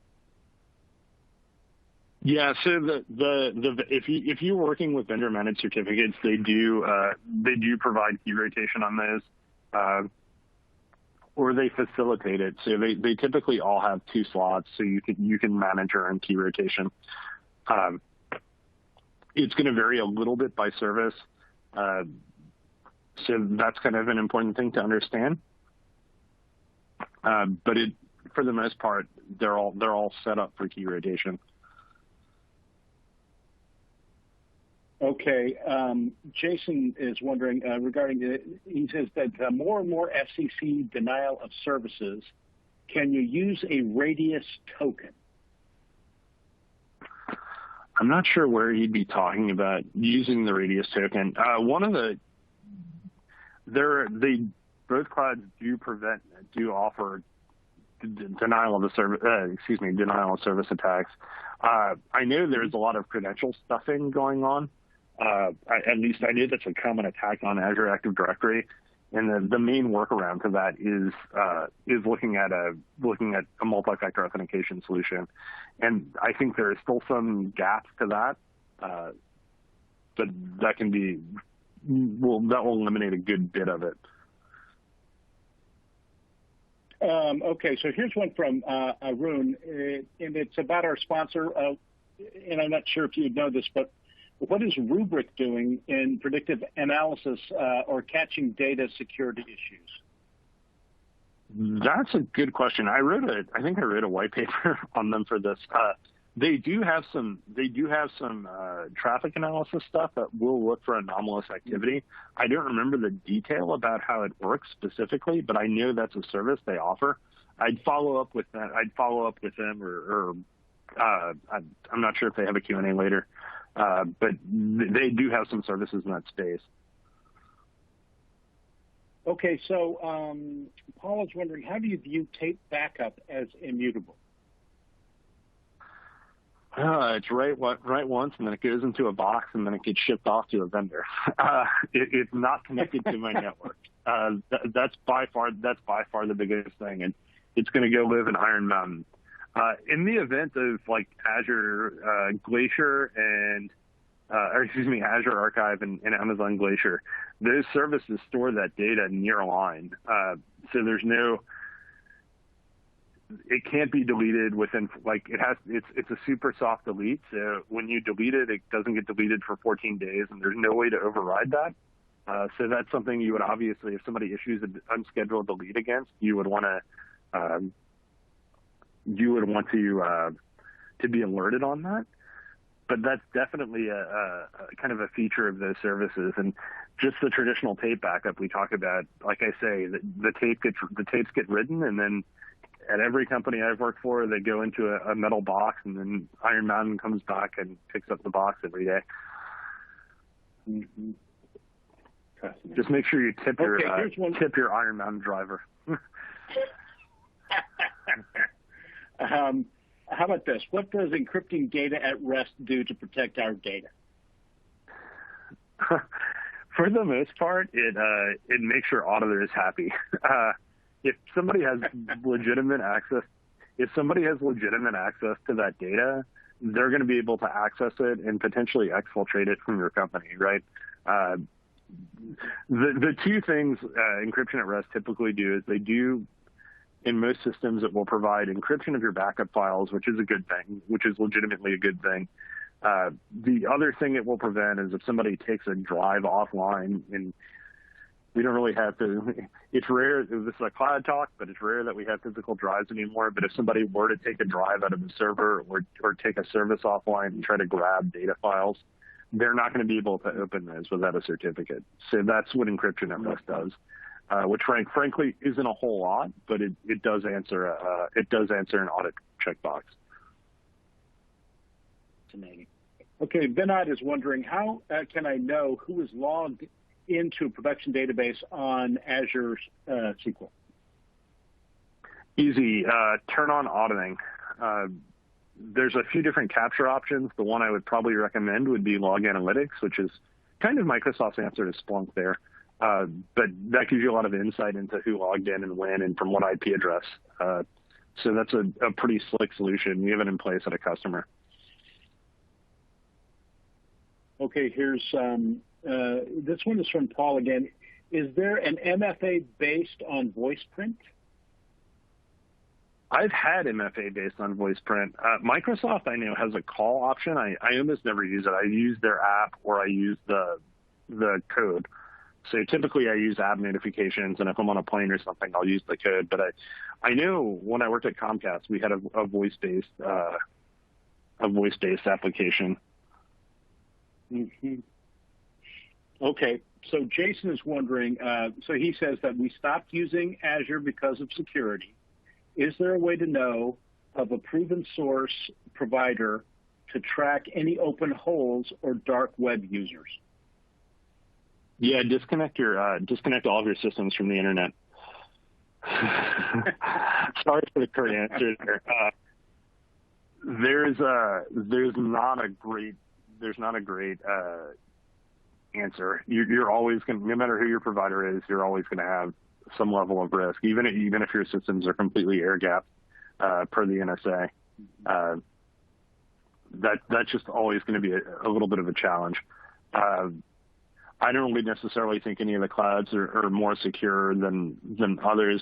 Yeah, so if you're working with vendor managed certificates, they do provide key rotation on those, or they facilitate it. So they typically all have 2 slots, so you can manage your own key rotation. It's going to vary a little bit by service, so that's kind of an important thing to understand. But for the most part, they're all set up for key rotation. Okay, Jason is wondering regarding he says that more and more FCC denial of services, can you use a radius token? I'm not sure where he'd be talking about using the radius token. Both clouds do offer denial of service attacks. I know there's a lot of credential stuffing going on. At least I know that's a common attack on Azure Active Directory, and the main workaround to that is looking at a multi-factor authentication solution. And I think there is still some gaps to that. but that will eliminate a good bit of it. Okay, so here's one from Arun, and it's about our sponsor, and I'm not sure if you know this, but what is Rubrik doing in predictive analysis or catching data security issues? That's a good question. I think I wrote a white paper on them for this. They do have some traffic analysis stuff that will look for anomalous activity. I don't remember the detail about how it works specifically, but I know that's a service they offer. I'd follow up with that. I'd follow up with them, or I'm not sure if they have a Q&A later, but they do have some services in that space. Okay, so Paul is wondering, how do you view tape backup as immutable? It's right once, and then it goes into a box, and then it gets shipped off to a vendor. It's not connected to my network. That's by far the biggest thing, and it's going to go live in Iron Mountain. In the event of like Azure Glacier and Azure Archive and Amazon Glacier, those services store that data near a line, so it can't be deleted within, like, it's a super soft delete. So when you delete it, it doesn't get deleted for 14 days, and there's no way to override that. So that's something you would obviously, if somebody issues an unscheduled delete against, you would want to be alerted on that. But that's definitely a kind of a feature of those services. And just the traditional tape backup we talk about, like I say, the tapes get written, and then at every company I've worked for, they go into a metal box, and then Iron Mountain comes back and picks up the box every day. Mm-hmm. Just make sure you tip your Iron Mountain driver. How about this? What does encrypting data at rest do to protect our data? For the most part, it makes your auditor is happy. If somebody has legitimate access to that data, they're going to be able to access it and potentially exfiltrate it from your company, right? The two things encryption at rest typically do is in most systems, it will provide encryption of your backup files, which is a good thing, which is legitimately a good thing. The other thing it will prevent is if somebody takes a drive offline, and we don't really have to, it's rare, this is a cloud talk, but it's rare that we have physical drives anymore. But if somebody were to take a drive out of the server or take a service offline and try to grab data files, they're not going to be able to open those without a certificate. So that's what encryption at rest does. Which frankly isn't a whole lot, but it does answer an audit checkbox. Fascinating. Okay, Vinod is wondering, how can I know who is logged into a production database on Azure SQL? Easy. Turn on auditing. There's a few different capture options. The one I would probably recommend would be Log Analytics, which is kind of Microsoft's answer to Splunk there. But that gives you a lot of insight into who logged in and when and from what IP address. So that's a pretty slick solution. We have it in place at a customer. Okay, here's this one is from Paul again. Is there an MFA based on VoicePrint? I've had MFA based on VoicePrint. Microsoft, I know, has a call option. I almost never use it. I use their app or I use the code. So typically I use app notifications, and if I'm on a plane or something, I'll use the code. But I know when I worked at Comcast, we had a voice-based application. Mm-hmm. Okay, so Jason is wondering, so he says that we stopped using Azure because of security. Is there a way to know of a proven source provider to track any open holes or dark web users? Yeah, disconnect all of your systems from the internet. Sorry for the current answer there. There's not a great answer. You're always going, no matter who your provider is, you're always going to have some level of risk, even if your systems are completely air gapped per the NSA. That's just always going to be a little bit of a challenge. I don't really necessarily think any of the clouds are more secure than others.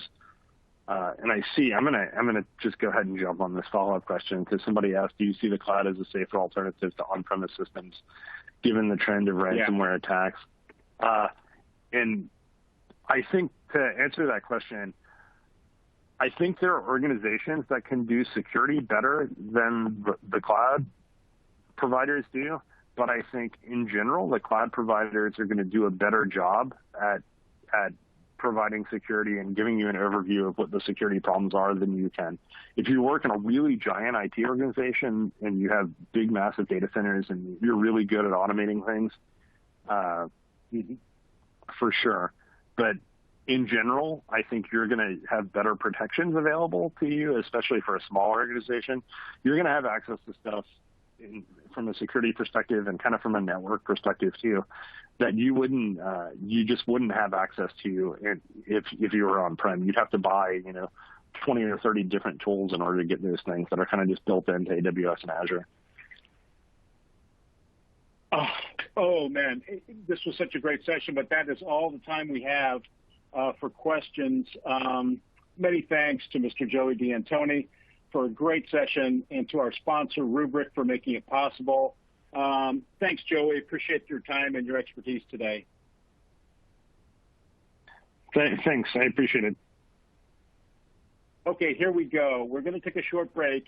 And I'm gonna just go ahead and jump on this follow-up question because somebody asked, do you see the cloud as a safer alternative to on-premise systems, given the trend of ransomware attacks? And I think to answer that question, I think there are organizations that can do security better than the cloud providers do. But I think in general, the cloud providers are going to do a better job at providing security and giving you an overview of what the security problems are than you can. If you work in a really giant IT organization and you have big, massive data centers and you're really good at automating things, for sure. But in general, I think you're going to have better protections available to you, especially for a small organization. You're going to have access to stuff from a security perspective and kind of from a network perspective too, that you just wouldn't have access to if you were on-prem. You'd have to buy, 20 or 30 different tools in order to get those things that are kind of just built into AWS and Azure. Oh man, this was such a great session, but that is all the time we have for questions. Many thanks to Mr. Joey D'Antoni for a great session and to our sponsor, Rubrik, for making it possible. Thanks, Joey. Appreciate your time and your expertise today. Thanks. I appreciate it. Okay, here we go. We're going to take a short break,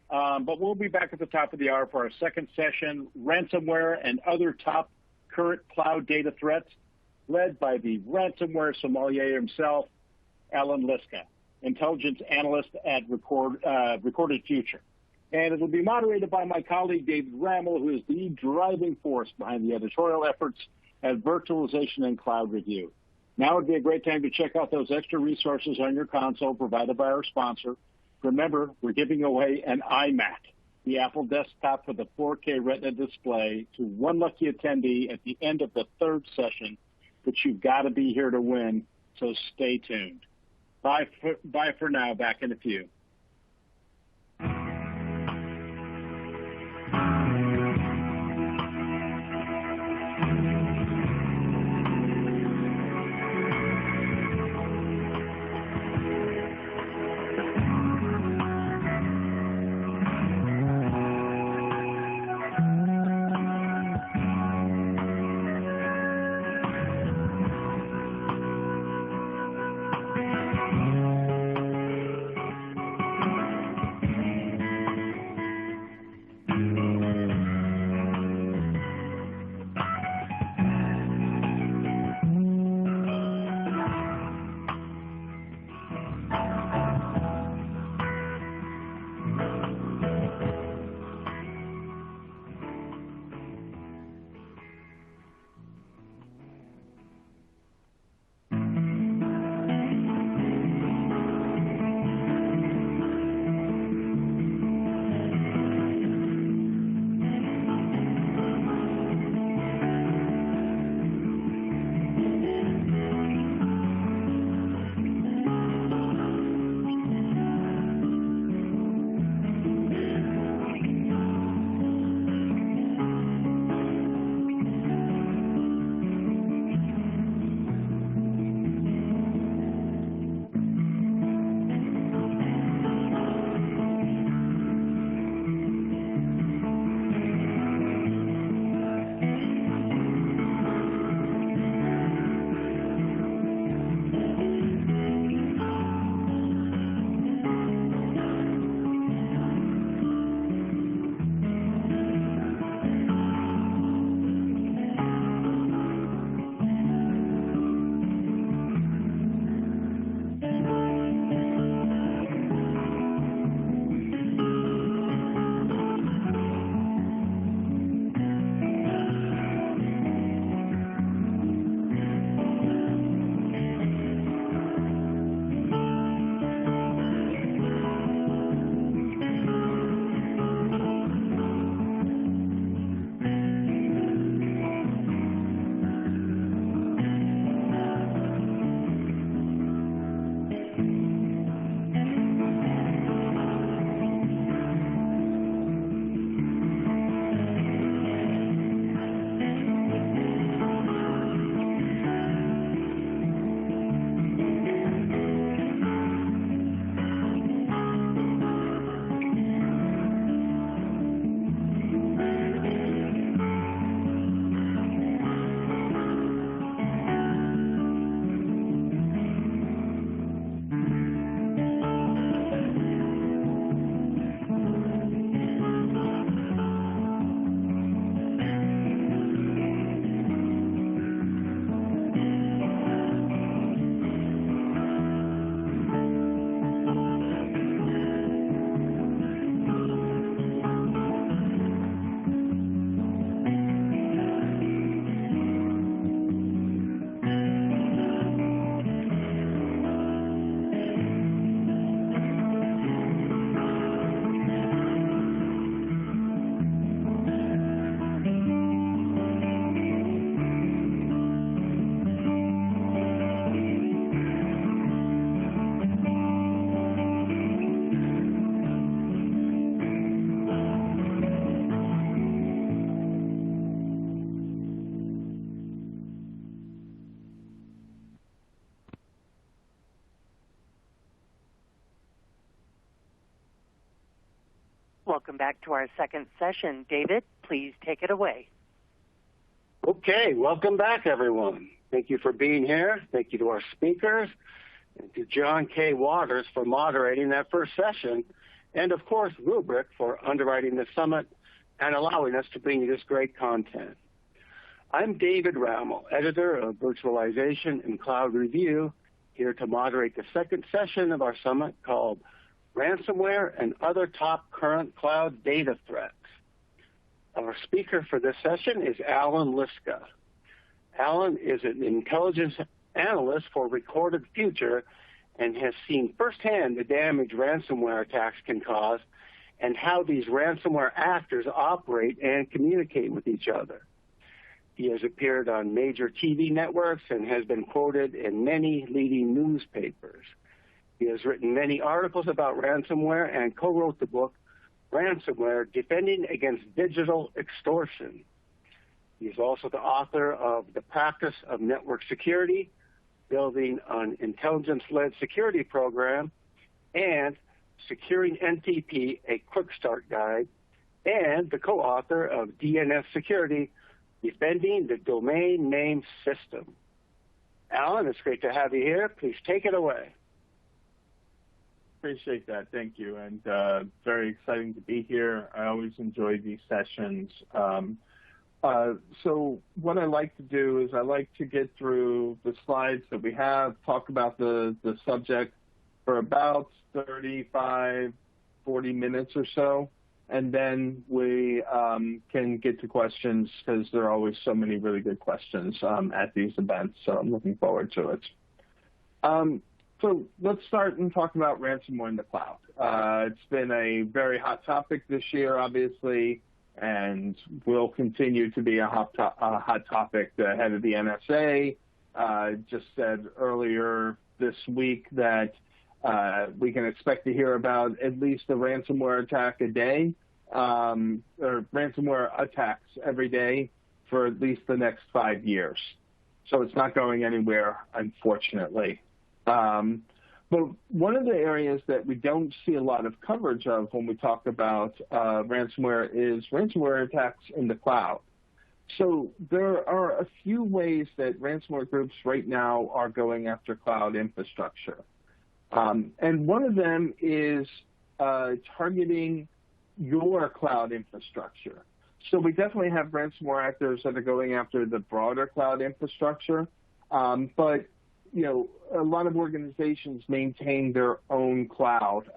but we'll be back at the top of the hour for our second session, Ransomware and Other Top Current Cloud Data Threats, led by the ransomware sommelier himself, Alan Liska, intelligence analyst at Recorded Future. And it will be moderated by my colleague, David Rammel, who is the driving force behind the editorial efforts at Virtualization and Cloud Review. Now would be a great time to check out those extra resources on your console provided by our sponsor. Remember, we're giving away an iMac, the Apple desktop with a 4K Retina display, to one lucky attendee at the end of the third session, but you've got to be here to win, so stay tuned. Bye for now. Back in a few. welcome back to our second session. David, please take it away. Okay, welcome back, everyone. Thank you for being here. Thank you to our speakers and to John K. Waters for moderating that first session, and of course, Rubrik for underwriting the summit and allowing us to bring you this great content. I'm David Rammel, editor of Virtualization and Cloud Review, here to moderate the second session of our summit called Ransomware and Other Top Current Cloud Data Threats. Our speaker for this session is Alan Liska. Alan is an intelligence analyst for Recorded Future and has seen firsthand the damage ransomware attacks can cause and how these ransomware actors operate and communicate with each other. He has appeared on major TV networks and has been quoted in many leading newspapers. He has written many articles about ransomware and co-wrote the book Ransomware: Defending Against Digital Extortion. He is also the author of The Practice of Network Security, Building an Intelligence-Led Security Program, and Securing NTP, a Quick Start Guide, and the co-author of DNS Security, Defending the Domain Name System. Alan, it's great to have you here. Please take it away. Appreciate that. Thank you. And very exciting to be here. I always enjoy these sessions. So what I like to do is I like to get through the slides that we have, talk about the subject for about 35, 40 minutes or so, and then we can get to questions because there are always so many really good questions at these events, so I'm looking forward to it. So let's start and talk about ransomware in the cloud. It's been a very hot topic this year, obviously, and will continue to be a hot topic. The head of the NSA just said earlier this week that we can expect to hear about at least a ransomware attack a day, or ransomware attacks every day for at least the next 5 years. So it's not going anywhere, unfortunately. But one of the areas that we don't see a lot of coverage of when we talk about ransomware is ransomware attacks in the cloud. So there are a few ways that ransomware groups right now are going after cloud infrastructure. And one of them is targeting your cloud infrastructure. So we definitely have ransomware actors that are going after the broader cloud infrastructure, but you know, a lot of organizations maintain their own cloud,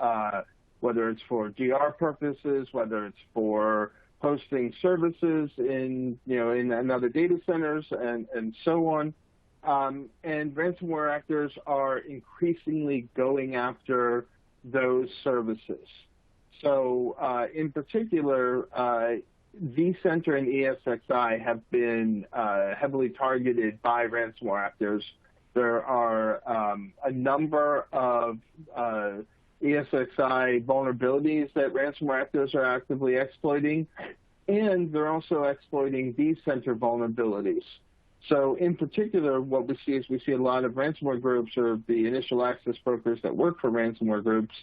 whether it's for DR purposes, whether it's for hosting services in other data centers and so on. And ransomware actors are increasingly going after those services. So in particular, vCenter and ESXi have been heavily targeted by ransomware actors. There are a number of ESXi vulnerabilities that ransomware actors are actively exploiting, and they're also exploiting vCenter vulnerabilities. So in particular, what we see is we see a lot of ransomware groups or the initial access brokers that work for ransomware groups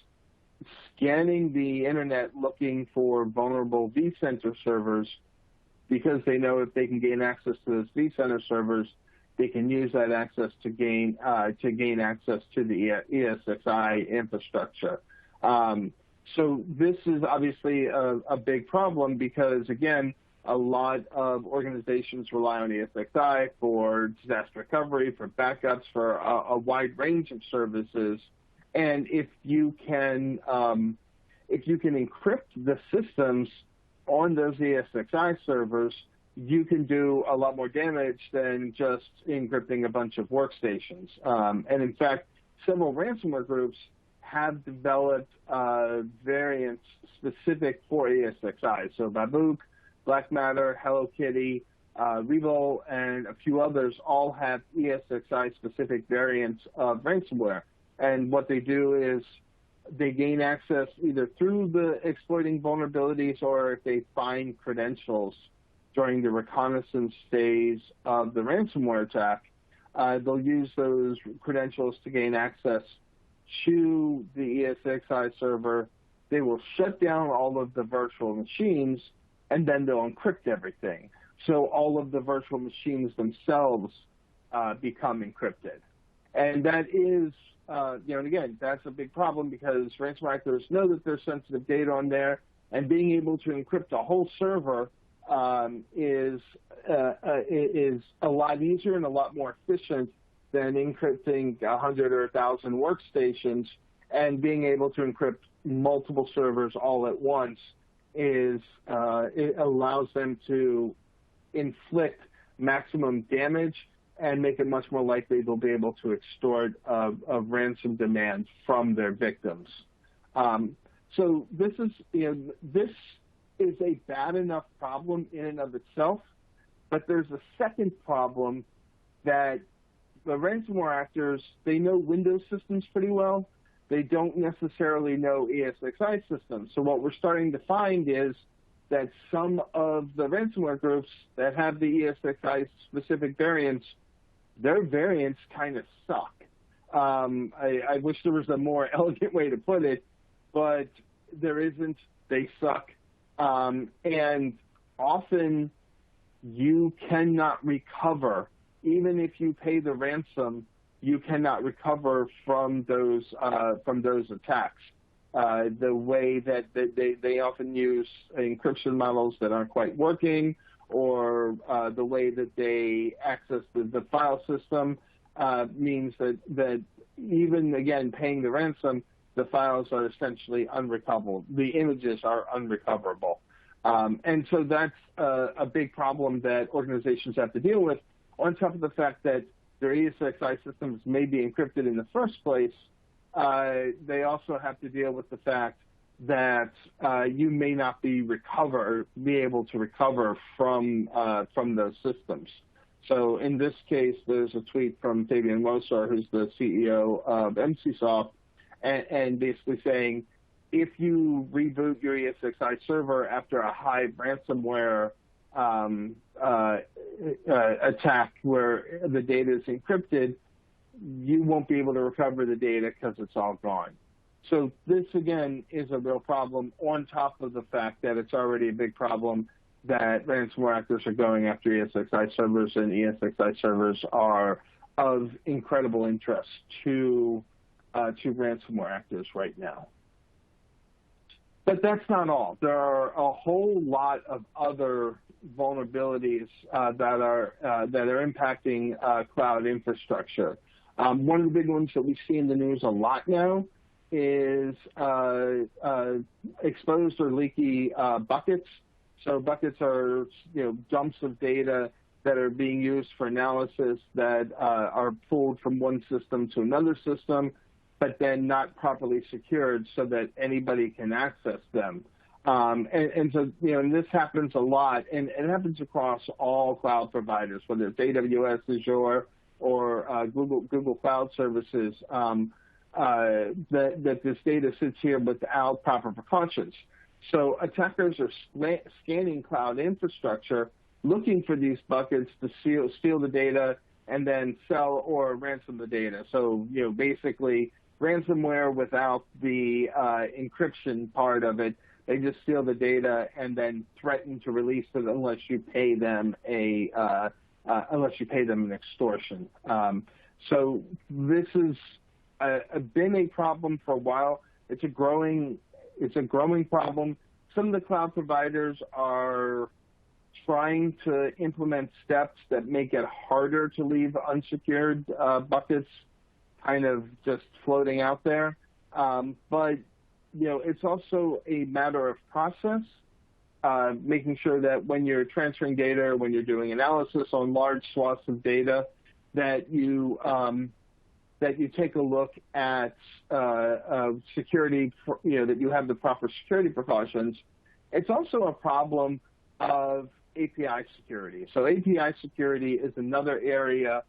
scanning the internet looking for vulnerable vCenter servers because they know if they can gain access to those vCenter servers, they can use that access to gain access to the ESXi infrastructure. So this is obviously a big problem because, again, a lot of organizations rely on ESXi for disaster recovery, for backups, for a wide range of services. And if you can encrypt the systems on those ESXi servers, you can do a lot more damage than just encrypting a bunch of workstations. And in fact, several ransomware groups have developed variants specific for ESXi. So Babook, Black Matter, Hello Kitty, Revol, and a few others all have ESXi specific variants of ransomware. And what they do is they gain access either through the exploiting vulnerabilities or if they find credentials during the reconnaissance phase of the ransomware attack, they'll use those credentials to gain access to the ESXi server they will shut down all of the virtual machines, and then they'll encrypt everything. So all of the virtual machines themselves become encrypted. And that is, and again, that's a big problem because ransomware actors know that there's sensitive data on there, and being able to encrypt a whole server is a lot easier and a lot more efficient than encrypting 100 or 1,000 workstations. And being able to encrypt multiple servers all at once it allows them to inflict maximum damage and make it much more likely they'll be able to extort a ransom demand from their victims. So this is a bad enough problem in and of itself, but there's a second problem that the ransomware actors, they know Windows systems pretty well. They don't necessarily know ESXi systems. So what we're starting to find is that some of the ransomware groups that have the ESXi specific variants, their variants kind of suck. I wish there was a more elegant way to put it, but there isn't. They suck. And often you cannot recover, even if you pay the ransom, you cannot recover from those attacks. The way that they often use encryption models that aren't quite working, or the way that they access the file system means that even, again, paying the ransom, the files are essentially unrecoverable. The images are unrecoverable. And so that's a big problem that organizations have to deal with, on top of the fact that their ESXi systems may be encrypted in the first place. They also have to deal with the fact that you may not be able to recover from those systems. So in this case, there's a tweet from Fabian Losar, who's the CEO of MCSoft, and basically saying, if you reboot your ESXi server after a Hive ransomware attack where the data is encrypted, you won't be able to recover the data because it's all gone. So this, again, is a real problem, on top of the fact that it's already a big problem that ransomware actors are going after ESXi servers, and ESXi servers are of incredible interest to ransomware actors right now. But that's not all. There are a whole lot of other vulnerabilities that are impacting cloud infrastructure. One of the big ones that we see in the news a lot now is exposed or leaky buckets. So buckets are dumps of data that are being used for analysis that are pulled from one system to another system, but then not properly secured so that anybody can access them. And so, and this happens a lot, and it happens across all cloud providers, whether it's AWS, Azure, or Google Cloud Services, that this data sits here without proper precautions. So attackers are scanning cloud infrastructure, looking for these buckets to steal the data and then sell or ransom the data. So, basically ransomware without the encryption part of it. They just steal the data and then threaten to release it unless you pay them an extortion. So this has been a problem for a while. It's a growing problem. Some of the cloud providers are trying to implement steps that make it harder to leave unsecured buckets kind of just floating out there. But it's also a matter of process, making sure that when you're transferring data, when you're doing analysis on large swaths of data, that you take a look at security, that you have the proper security precautions. It's also a problem of API security. So API security is another area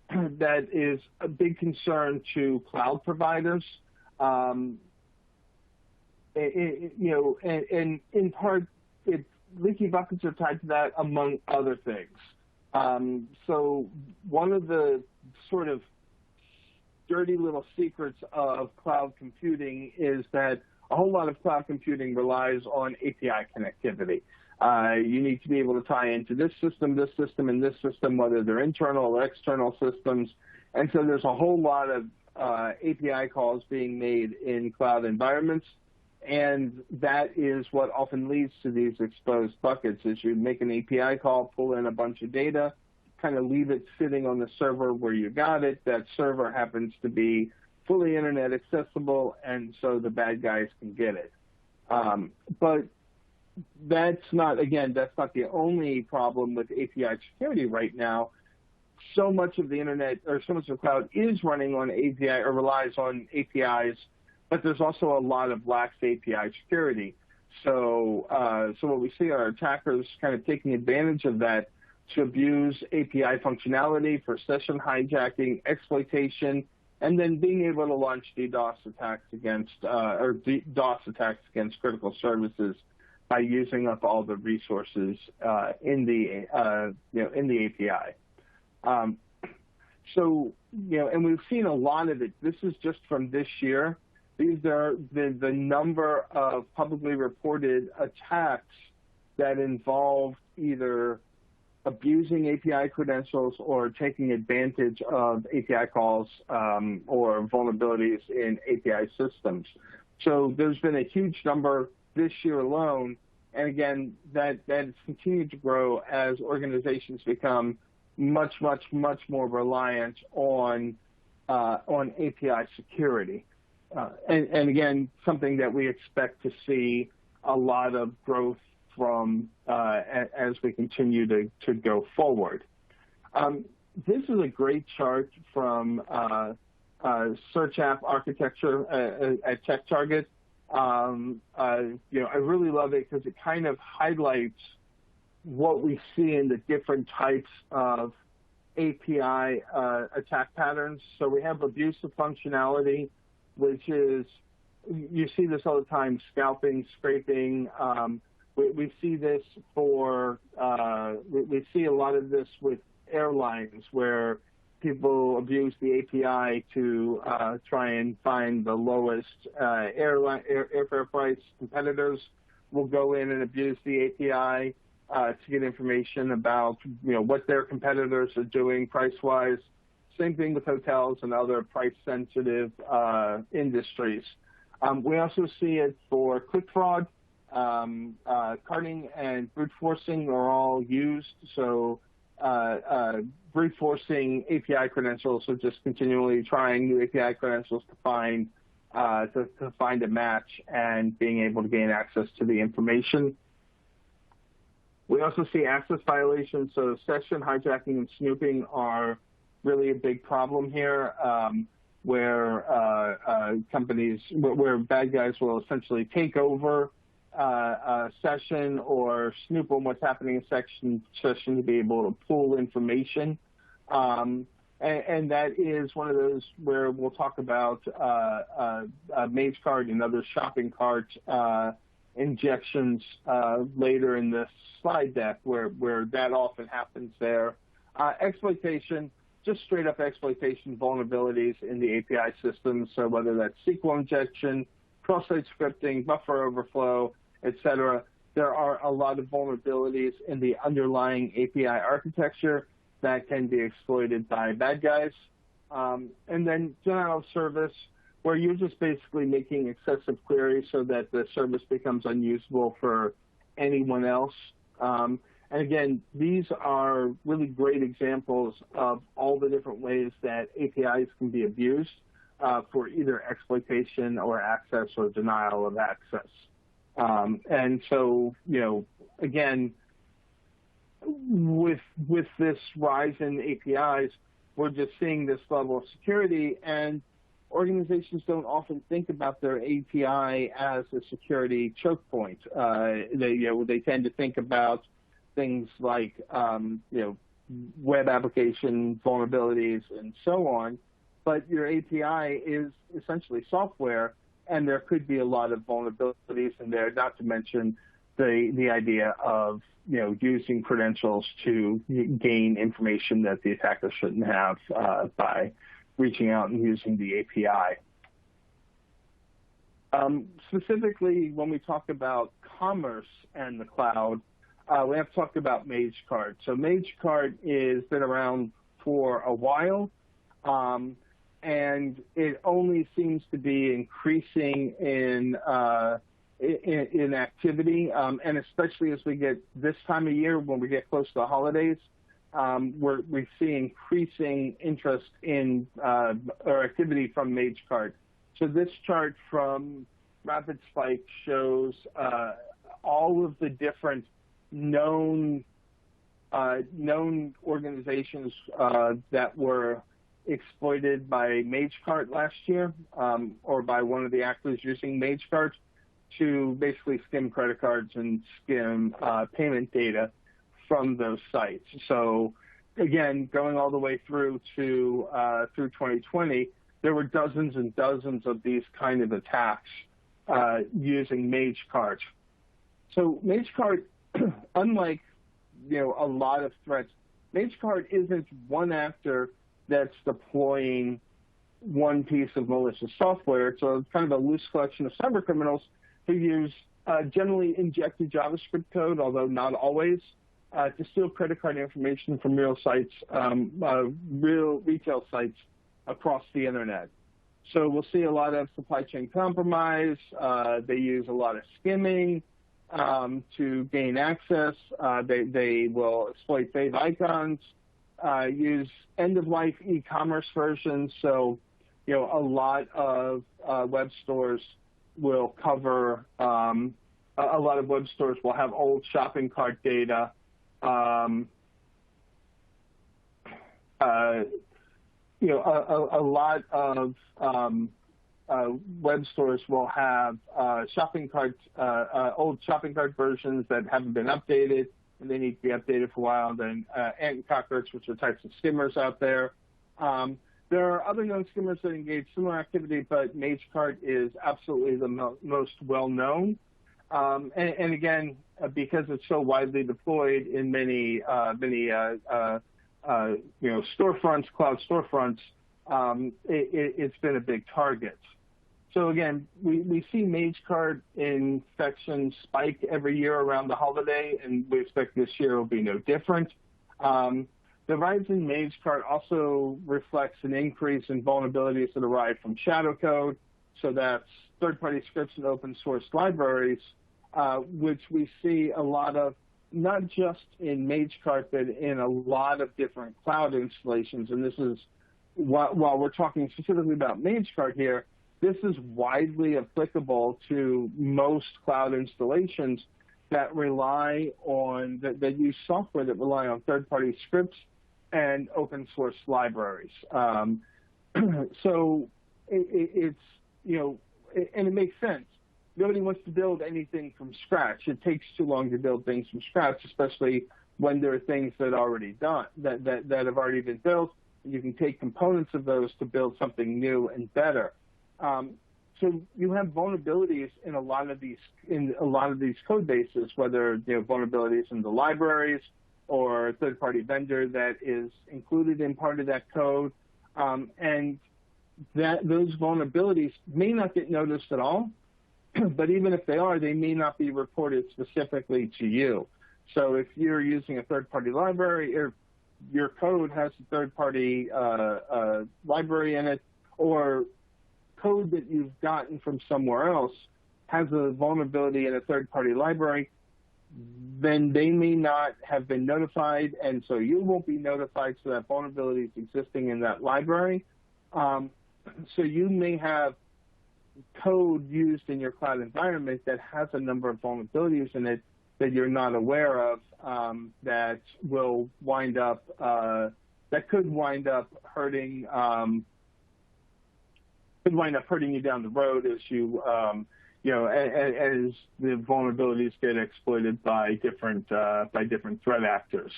that is a big concern to cloud providers. And in part, leaky buckets are tied to that, among other things. So one of the sort of dirty little secrets of cloud computing is that a whole lot of cloud computing relies on API connectivity. You need to be able to tie into this system, and this system, whether they're internal or external systems. And so there's a whole lot of API calls being made in cloud environments. And that is what often leads to these exposed buckets, is you make an API call, pull in a bunch of data, kind of leave it sitting on the server where you got it. That server happens to be fully internet accessible, and so the bad guys can get it. But that's not the only problem with API security right now. So much of the internet, or so much of the cloud, is running on API or relies on APIs, but there's also a lot of lax API security. So what we see are attackers kind of taking advantage of that to abuse API functionality for session hijacking, exploitation, and then being able to launch DDoS attacks against critical services by using up all the resources in the API. And we've seen a lot of it. This is just from this year. These are the number of publicly reported attacks that involve either abusing API credentials or taking advantage of API calls or vulnerabilities in API systems. So there's been a huge number this year alone, and again, that has continued to grow as organizations become much more reliant on API security. And again, something that we expect to see a lot of growth from as we continue to go forward. This is a great chart from Search App Architecture at TechTarget. I really love it because it kind of highlights what we see in the different types of API attack patterns. So we have abusive functionality, which is, you see this all the time, scalping, scraping. We see this we see a lot of this with airlines, where people abuse the API to try and find the lowest airfare price. Competitors will go in and abuse the API to get information about what their competitors are doing price-wise. Same thing with hotels and other price-sensitive industries. We also see it for click fraud. Carding and brute forcing are all used. So brute forcing API credentials, so just continually trying new API credentials to find a match and being able to gain access to the information. We also see access violations. So session hijacking and snooping are really a big problem here, where bad guys will essentially take over a session or snoop on what's happening in session to be able to pull information. And that is one of those where we'll talk about Maze Cart and other shopping cart injections later in this slide deck, where that often happens there. Exploitation, just straight up exploitation vulnerabilities in the API system. So whether that's SQL injection, cross-site scripting, buffer overflow, etc. There are a lot of vulnerabilities in the underlying API architecture that can be exploited by bad guys. And then denial of service, where you're just basically making excessive queries so that the service becomes unusable for anyone else. And again, these are really great examples of all the different ways that APIs can be abused for either exploitation or access or denial of access. And so, again, with this rise in APIs, we're just seeing this level of security, and organizations don't often think about their API as a security choke point. They tend to think about things like, web application vulnerabilities and so on. But your API is essentially software, and there could be a lot of vulnerabilities in there, not to mention the idea of using credentials to gain information that the attacker shouldn't have by reaching out and using the API. Specifically, when we talk about commerce and the cloud, we have to talk about MageCart. So MageCart has been around for a while, and it only seems to be increasing in activity, and especially as we get this time of year, when we get close to the holidays, we see increasing interest in or activity from MageCart. So this chart from RapidSpike shows all of the different known organizations that were exploited by MageCart last year, or by one of the actors using MageCart to basically skim credit cards and skim payment data from those sites. So again, going all the way through 2020, there were dozens and dozens of these kind of attacks using MageCart. So MageCart, unlike a lot of threats, MageCart isn't one actor that's deploying one piece of malicious software. It's kind of a loose collection of cyber criminals who use generally injected JavaScript code, although not always, to steal credit card information from real sites, real retail sites across the internet. So we'll see a lot of supply chain compromise. They use a lot of skimming to gain access. They will exploit fake icons, use end-of-life e-commerce versions. So, a lot of web stores will cover, a lot of web stores will have old shopping cart data. A lot of web stores will have old shopping cart versions that haven't been updated, and they need to be updated for a while. Then ant and cockroach, which are types of skimmers out there. There are other known skimmers that engage similar activity, but MageCart is absolutely the most well-known. And again, because it's so widely deployed in many storefronts, cloud storefronts, it's been a big target. So again, we see MageCart infections spike every year around the holiday, and we expect this year will be no different. The rise in MageCart also reflects an increase in vulnerabilities that arrive from shadow code. So that's third-party scripts and open-source libraries, which we see a lot of, not just in MageCart, but in a lot of different cloud installations. And this is, while we're talking specifically about MageCart here, this is widely applicable to most cloud installations that rely on, that use software that rely on third-party scripts and open-source libraries. So it's, and it makes sense. Nobody wants to build anything from scratch. It takes too long to build things from scratch, especially when there are things that are already done, that have already been built. And you can take components of those to build something new and better. So you have vulnerabilities in a lot of these code bases, whether vulnerabilities in the libraries or a third-party vendor that is included in part of that code, and those vulnerabilities may not get noticed at all. But even if they are, they may not be reported specifically to you. So if you're using a third-party library, or your code has a third-party library in it, or code that you've gotten from somewhere else has a vulnerability in a third-party library, then they may not have been notified, and so you won't be notified, so that vulnerability is existing in that library. So you may have code used in your cloud environment that has a number of vulnerabilities in it that you're not aware of, that will wind up, that could wind up hurting, you down the road as you, as the vulnerabilities get exploited by different threat actors.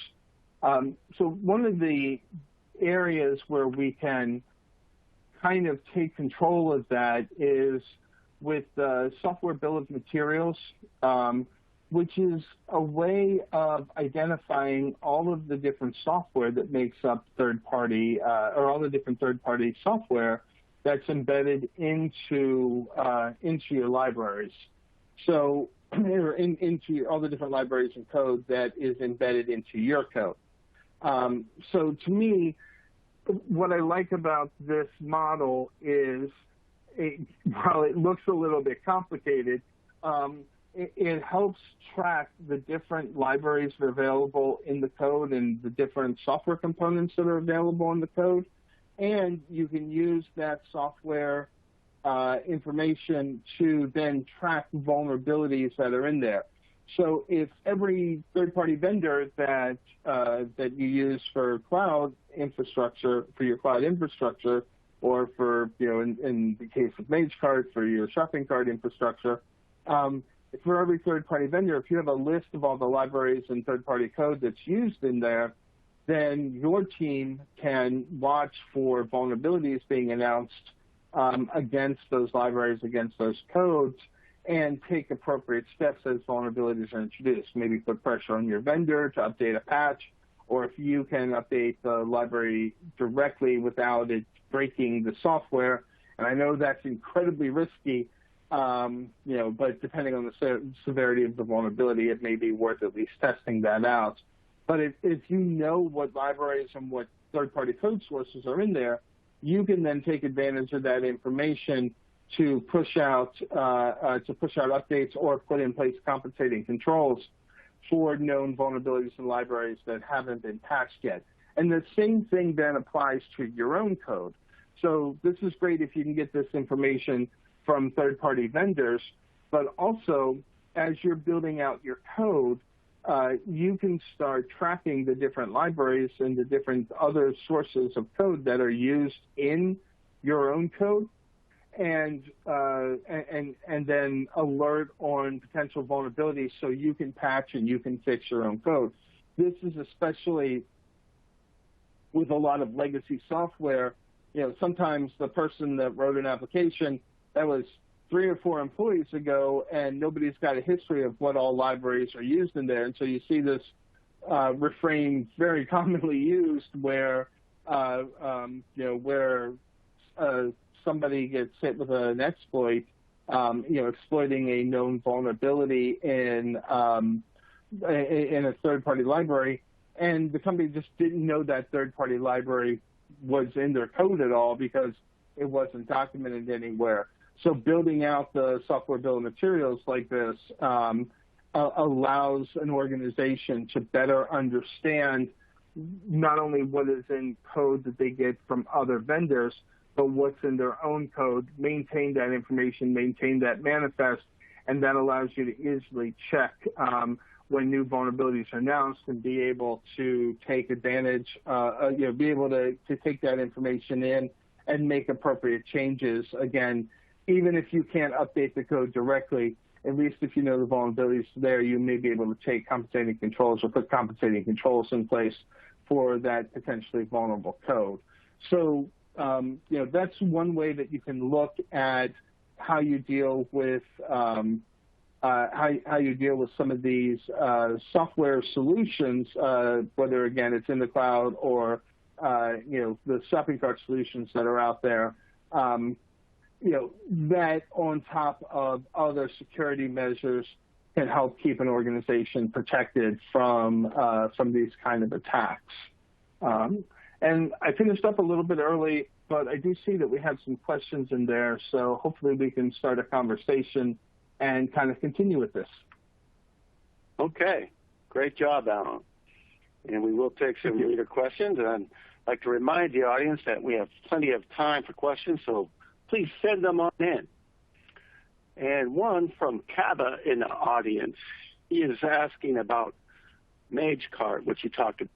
So one of the areas where we can kind of take control of that is with the software bill of materials, which is a way of identifying all of the different software that makes up third-party, or all the different third-party software that's embedded into your libraries. So, or into all the different libraries and code that is embedded into your code. So to me, what I like about this model is, while it looks a little bit complicated, it helps track the different libraries that are available in the code and the different software components that are available in the code. And you can use that software information to then track vulnerabilities that are in there. So if every third-party vendor that you use for cloud infrastructure, for your cloud infrastructure, or for, in the case of MageCart, for your shopping cart infrastructure, for every third-party vendor, if you have a list of all the libraries and third-party code that's used in there, then your team can watch for vulnerabilities being announced against those libraries, against those codes, and take appropriate steps as vulnerabilities are introduced. Maybe put pressure on your vendor to update a patch, or if you can update the library directly without it breaking the software. And I know that's incredibly risky, but depending on the severity of the vulnerability, it may be worth at least testing that out. But if you know what libraries and what third-party code sources are in there, you can then take advantage of that information to push out updates or put in place compensating controls for known vulnerabilities in libraries that haven't been patched yet. And the same thing then applies to your own code. So this is great if you can get this information from third-party vendors, but also as you're building out your code, you can start tracking the different libraries and the different other sources of code that are used in your own code, and then alert on potential vulnerabilities so you can patch and you can fix your own code. This is especially with a lot of legacy software. Sometimes the person that wrote an application that was 3 or 4 employees ago, and nobody's got a history of what all libraries are used in there. And so you see this refrain very commonly used where somebody gets hit with an exploit, exploiting a known vulnerability in a third-party library, and the company just didn't know that third-party library was in their code at all because it wasn't documented anywhere. So building out the software bill of materials like this allows an organization to better understand not only what is in code that they get from other vendors, but what's in their own code, maintain that information, maintain that manifest, and that allows you to easily check when new vulnerabilities are announced and be able to take advantage, be able to take that information in and make appropriate changes. Again, even if you can't update the code directly, at least if you know the vulnerabilities there, you may be able to take compensating controls or put compensating controls in place for that potentially vulnerable code. So, that's one way that you can look at how you deal with how you deal with some of these software solutions, whether again it's in the cloud or the shopping cart solutions that are out there. That on top of other security measures can help keep an organization protected from these kind of attacks. And I finished up a little bit early, but I do see that we have some questions in there, so hopefully we can start a conversation and kind of continue with this. Okay. Great job, Alan. And we will take some reader questions. And I'd like to remind the audience that we have plenty of time for questions, so please send them on in. And one from Kaba in the audience, he is asking about MageCart, which you talked about.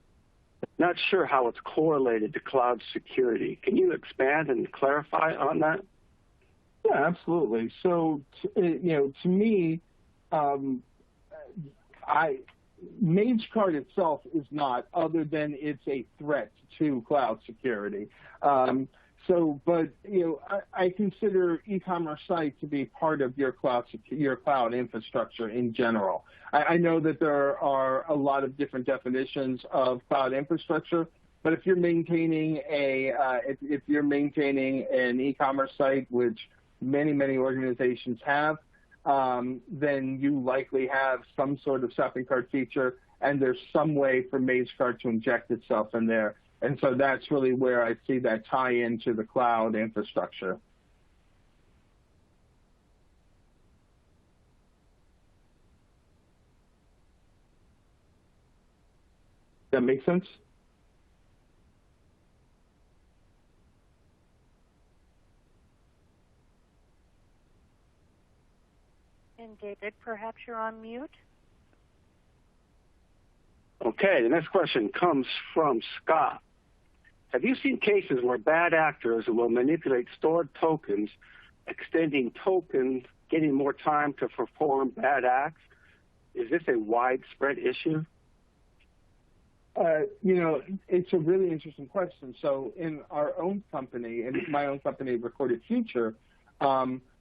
Not sure how it's correlated to cloud security. Can you expand and clarify on that? Yeah, absolutely. So, to me, MageCart itself is not, other than it's a threat to cloud security. But I consider e-commerce site to be part of your cloud infrastructure in general. I know that there are a lot of different definitions of cloud infrastructure, But if you're maintaining if you're maintaining an e-commerce site, which many organizations have, then you likely have some sort of shopping cart feature, and there's some way for MageCart to inject itself in there. And so that's really where I see that tie into the cloud infrastructure. That make sense? And David, perhaps you're on mute. Okay, the next question comes from Scott. Have you seen cases where bad actors will manipulate stored tokens, extending tokens, getting more time to perform bad acts? Is this a widespread issue? It's a really interesting question. So in our own company, in my own company, Recorded Future,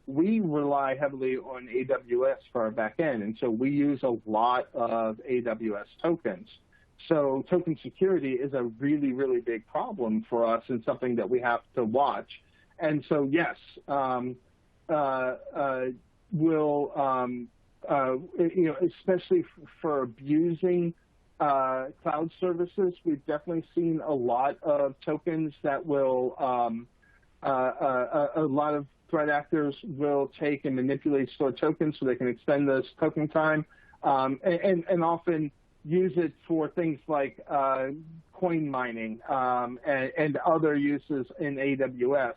we rely heavily on AWS for our back end, and so we use a lot of AWS tokens. So token security is a really, really big problem for us and something that we have to watch. And so, yes, especially for abusing cloud services, we've definitely seen a lot of tokens that will, a lot of threat actors will take and manipulate stored tokens so they can extend this token time, and often use it for things like coin mining and other uses in AWS.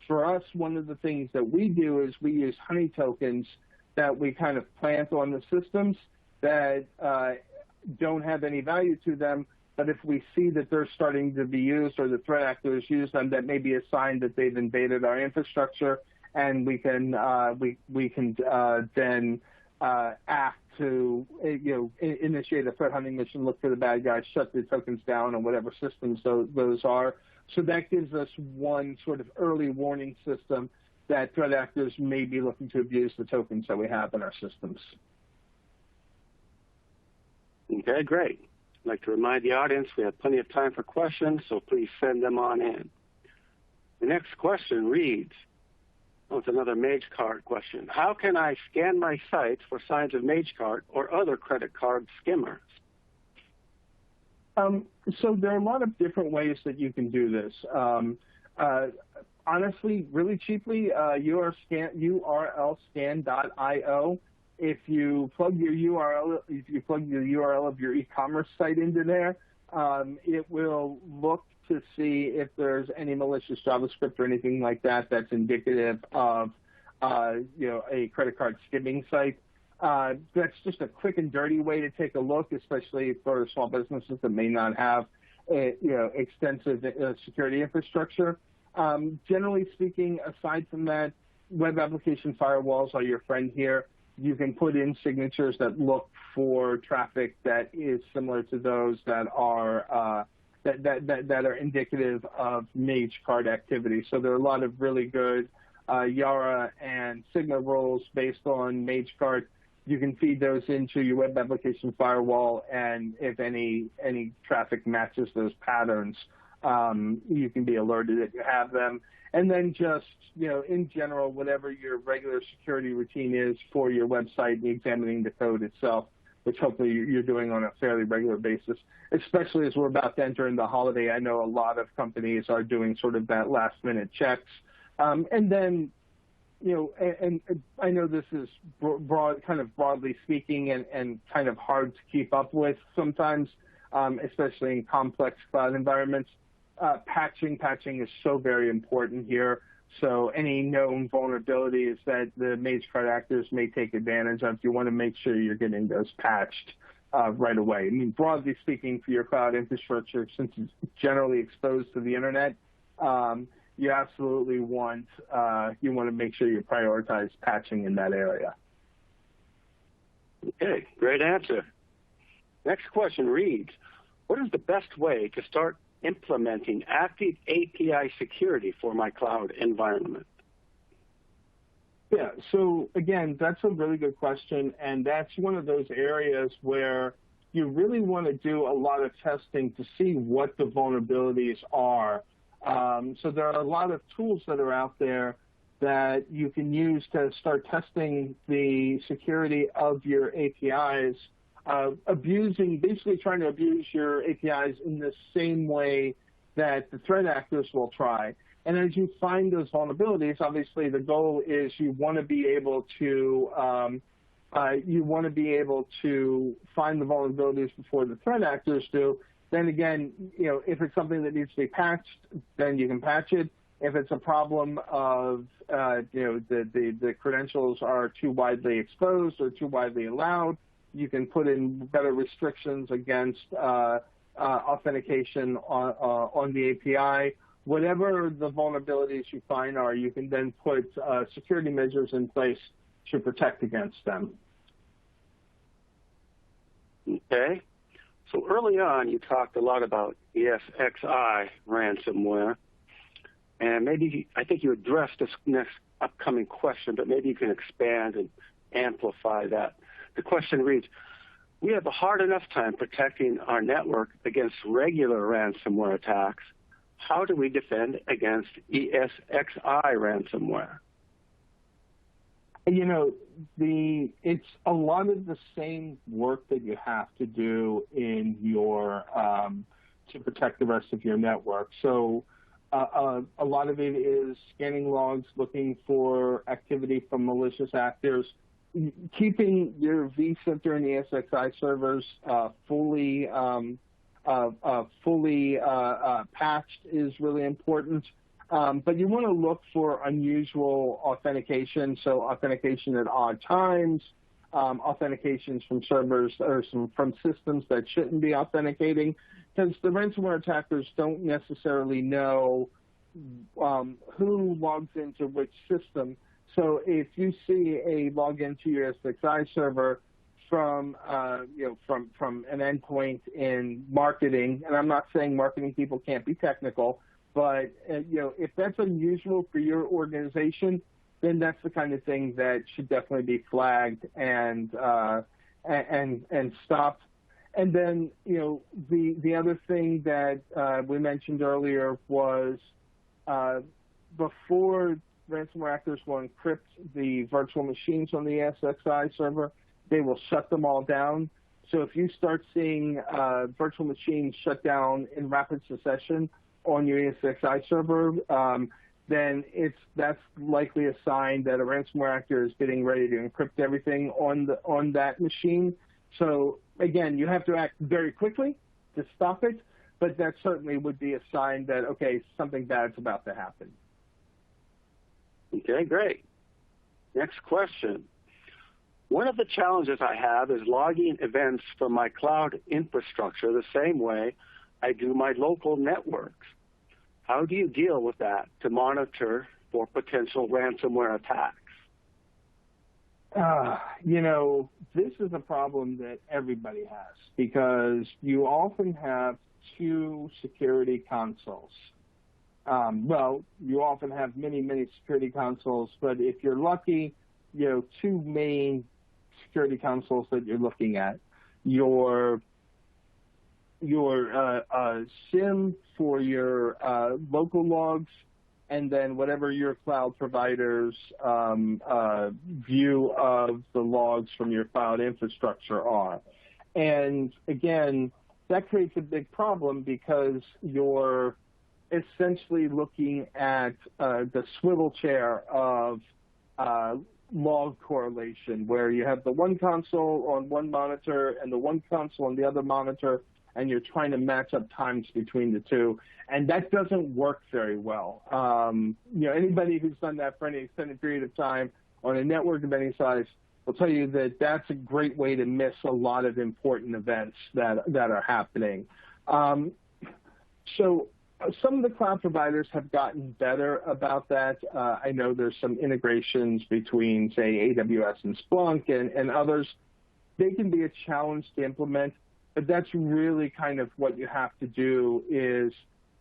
For us, one of the things that we do is we use honey tokens that we kind of plant on the systems that don't have any value to them, but if we see that they're starting to be used or the threat actors use them, that may be a sign that they've invaded our infrastructure, and we can then act to initiate a threat hunting mission, look for the bad guys, shut the tokens down on whatever systems those are. So that gives us one sort of early warning system that threat actors may be looking to abuse the tokens that we have in our systems. Okay, great. I'd like to remind the audience we have plenty of time for questions, so please send them on in. The next question reads, it's another MageCart question. How can I scan my sites for signs of MageCart or other credit card skimmers? So there are a lot of different ways that you can do this. Honestly, really cheaply, urlscan.io. If you plug your URL of your e-commerce site into there, it will look to see if there's any malicious JavaScript or anything like that that's indicative of a credit card skimming site. That's just a quick and dirty way to take a look, especially for small businesses that may not have extensive security infrastructure. Generally speaking, aside from that, web application firewalls are your friend here. You can put in signatures that look for traffic that is similar to those that are that are indicative of MageCart activity. So there are a lot of really good Yara and Sigma rules based on MageCart. You can feed those into your web application firewall, and if any traffic matches those patterns, you can be alerted that you have them. And then just, in general, whatever your regular security routine is for your website and examining the code itself, which hopefully you're doing on a fairly regular basis, especially as we're about to enter into the holiday. I know a lot of companies are doing sort of that last-minute checks. And then, and I know this is broadly speaking and kind of hard to keep up with sometimes, especially in complex cloud environments. Patching is so very important here. So any known vulnerabilities that the MageCart actors may take advantage of, you want to make sure you're getting those patched right away. I mean, broadly speaking, for your cloud infrastructure, since it's generally exposed to the internet, you absolutely want to make sure you prioritize patching in that area. Okay, great answer. Next question reads, what is the best way to start implementing active API security for my cloud environment? Yeah, so again, that's a really good question, and that's one of those areas where you really want to do a lot of testing to see what the vulnerabilities are. So there are a lot of tools that are out there that you can use to start testing the security of your APIs, basically trying to abuse your APIs in the same way that the threat actors will try. And as you find those vulnerabilities, obviously the goal is you want to be able to find the vulnerabilities before the threat actors do. Then again, if it's something that needs to be patched, then you can patch it. If it's a problem of the credentials are too widely exposed or too widely allowed, you can put in better restrictions against authentication on the API. Whatever the vulnerabilities you find are, you can then put security measures in place to protect against them. Okay. So early on, you talked a lot about ESXi ransomware. And I think you addressed this next upcoming question, but maybe you can expand and amplify that. The question reads, we have a hard enough time protecting our network against regular ransomware attacks. How do we defend against ESXi ransomware? It's a lot of the same work that you have to do in your to protect the rest of your network. So a lot of it is scanning logs, looking for activity from malicious actors, keeping your vCenter and ESXi servers fully patched is really important. But you want to look for unusual authentication, so authentication at odd times, authentications from servers or from systems that shouldn't be authenticating, because the ransomware attackers don't necessarily know who logs into which system. So if you see a login to your ESXi server from an endpoint in marketing, and I'm not saying marketing people can't be technical, but if that's unusual for your organization, then that's the kind of thing that should definitely be flagged and stopped. And then the other thing that we mentioned earlier was before ransomware actors will encrypt the virtual machines on the ESXi server, they will shut them all down. So if you start seeing virtual machines shut down in rapid succession on your ESXi server, then that's likely a sign that a ransomware actor is getting ready to encrypt everything on that machine. So again, you have to act very quickly to stop it, but that certainly would be a sign that, okay, something bad's about to happen. Okay, great. Next question. One of the challenges I have is logging events from my cloud infrastructure the same way I do my local networks. How do you deal with that to monitor for potential ransomware attacks? This is a problem that everybody has because you often have two security consoles. You often have many, many security consoles, but if you're lucky, two main security consoles that you're looking at. Your SIM for your local logs, and then whatever your cloud provider's view of the logs from your cloud infrastructure are. And again, that creates a big problem because you're essentially looking at the swivel chair of log correlation, where you have the one console on one monitor and the one console on the other monitor, and you're trying to match up times between the two. And that doesn't work very well. Anybody who's done that for any extended period of time on a network of any size will tell you that that's a great way to miss a lot of important events that are happening. So some of the cloud providers have gotten better about that. I know there's some integrations between, say, AWS and Splunk and others. They can be a challenge to implement, but that's really kind of what you have to do is,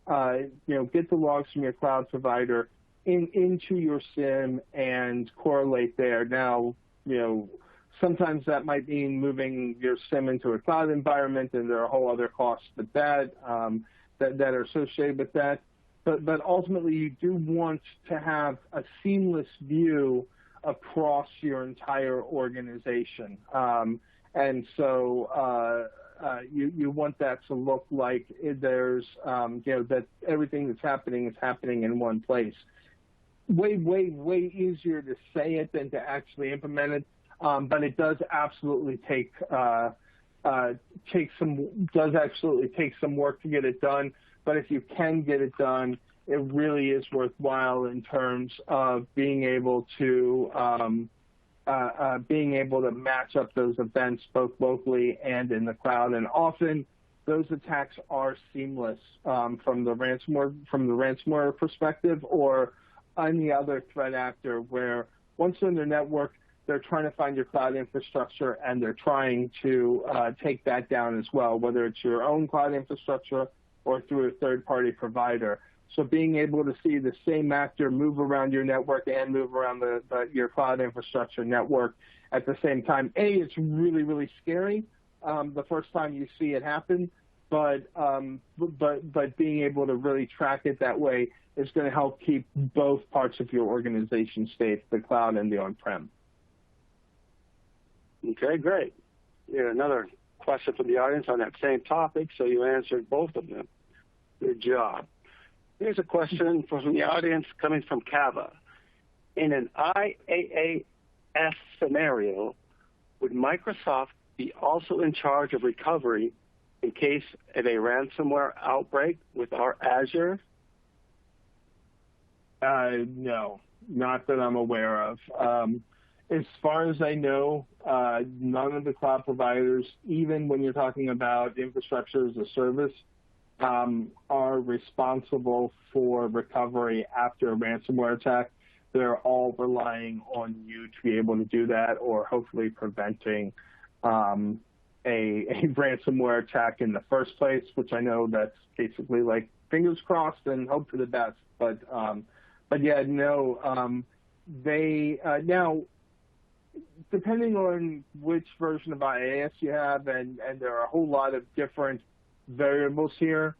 get the logs from your cloud provider into your SIM and correlate there. Now, Sometimes that might mean moving your SIM into a cloud environment, and there are whole other costs with that that are associated with that. But ultimately, you do want to have a seamless view across your entire organization. And so you want that to look like there's, that everything that's happening is happening in one place. Way easier to say it than to actually implement it, but it does absolutely take some work to get it done. But if you can get it done, it really is worthwhile in terms of being able to match up those events both locally and in the cloud. And often those attacks are seamless from the ransomware perspective, or any other threat actor, where once they're in the network, they're trying to find your cloud infrastructure and they're trying to take that down as well, whether it's your own cloud infrastructure or through a third-party provider. So being able to see the same actor move around your network and move around your cloud infrastructure network at the same time, it's really, really scary the first time you see it happen, but being able to really track it that way is going to help keep both parts of your organization safe, the cloud and the on-prem. Okay, great. Yeah, another question from the audience on that same topic, so you answered both of them. Good job. Here's a question from the audience coming from Kava. In an IaaS scenario, would Microsoft be also in charge of recovery in case of a ransomware outbreak with our Azure? No, not that I'm aware of. As far as I know, none of the cloud providers, even when you're talking about infrastructure as a service, are responsible for recovery after a ransomware attack. They're all relying on you to be able to do that, or hopefully preventing a ransomware attack in the first place, which I know that's basically like fingers crossed and hope for the best. But yeah, no, now, depending on which version of IaaS you have, and there are a whole lot of different variables here.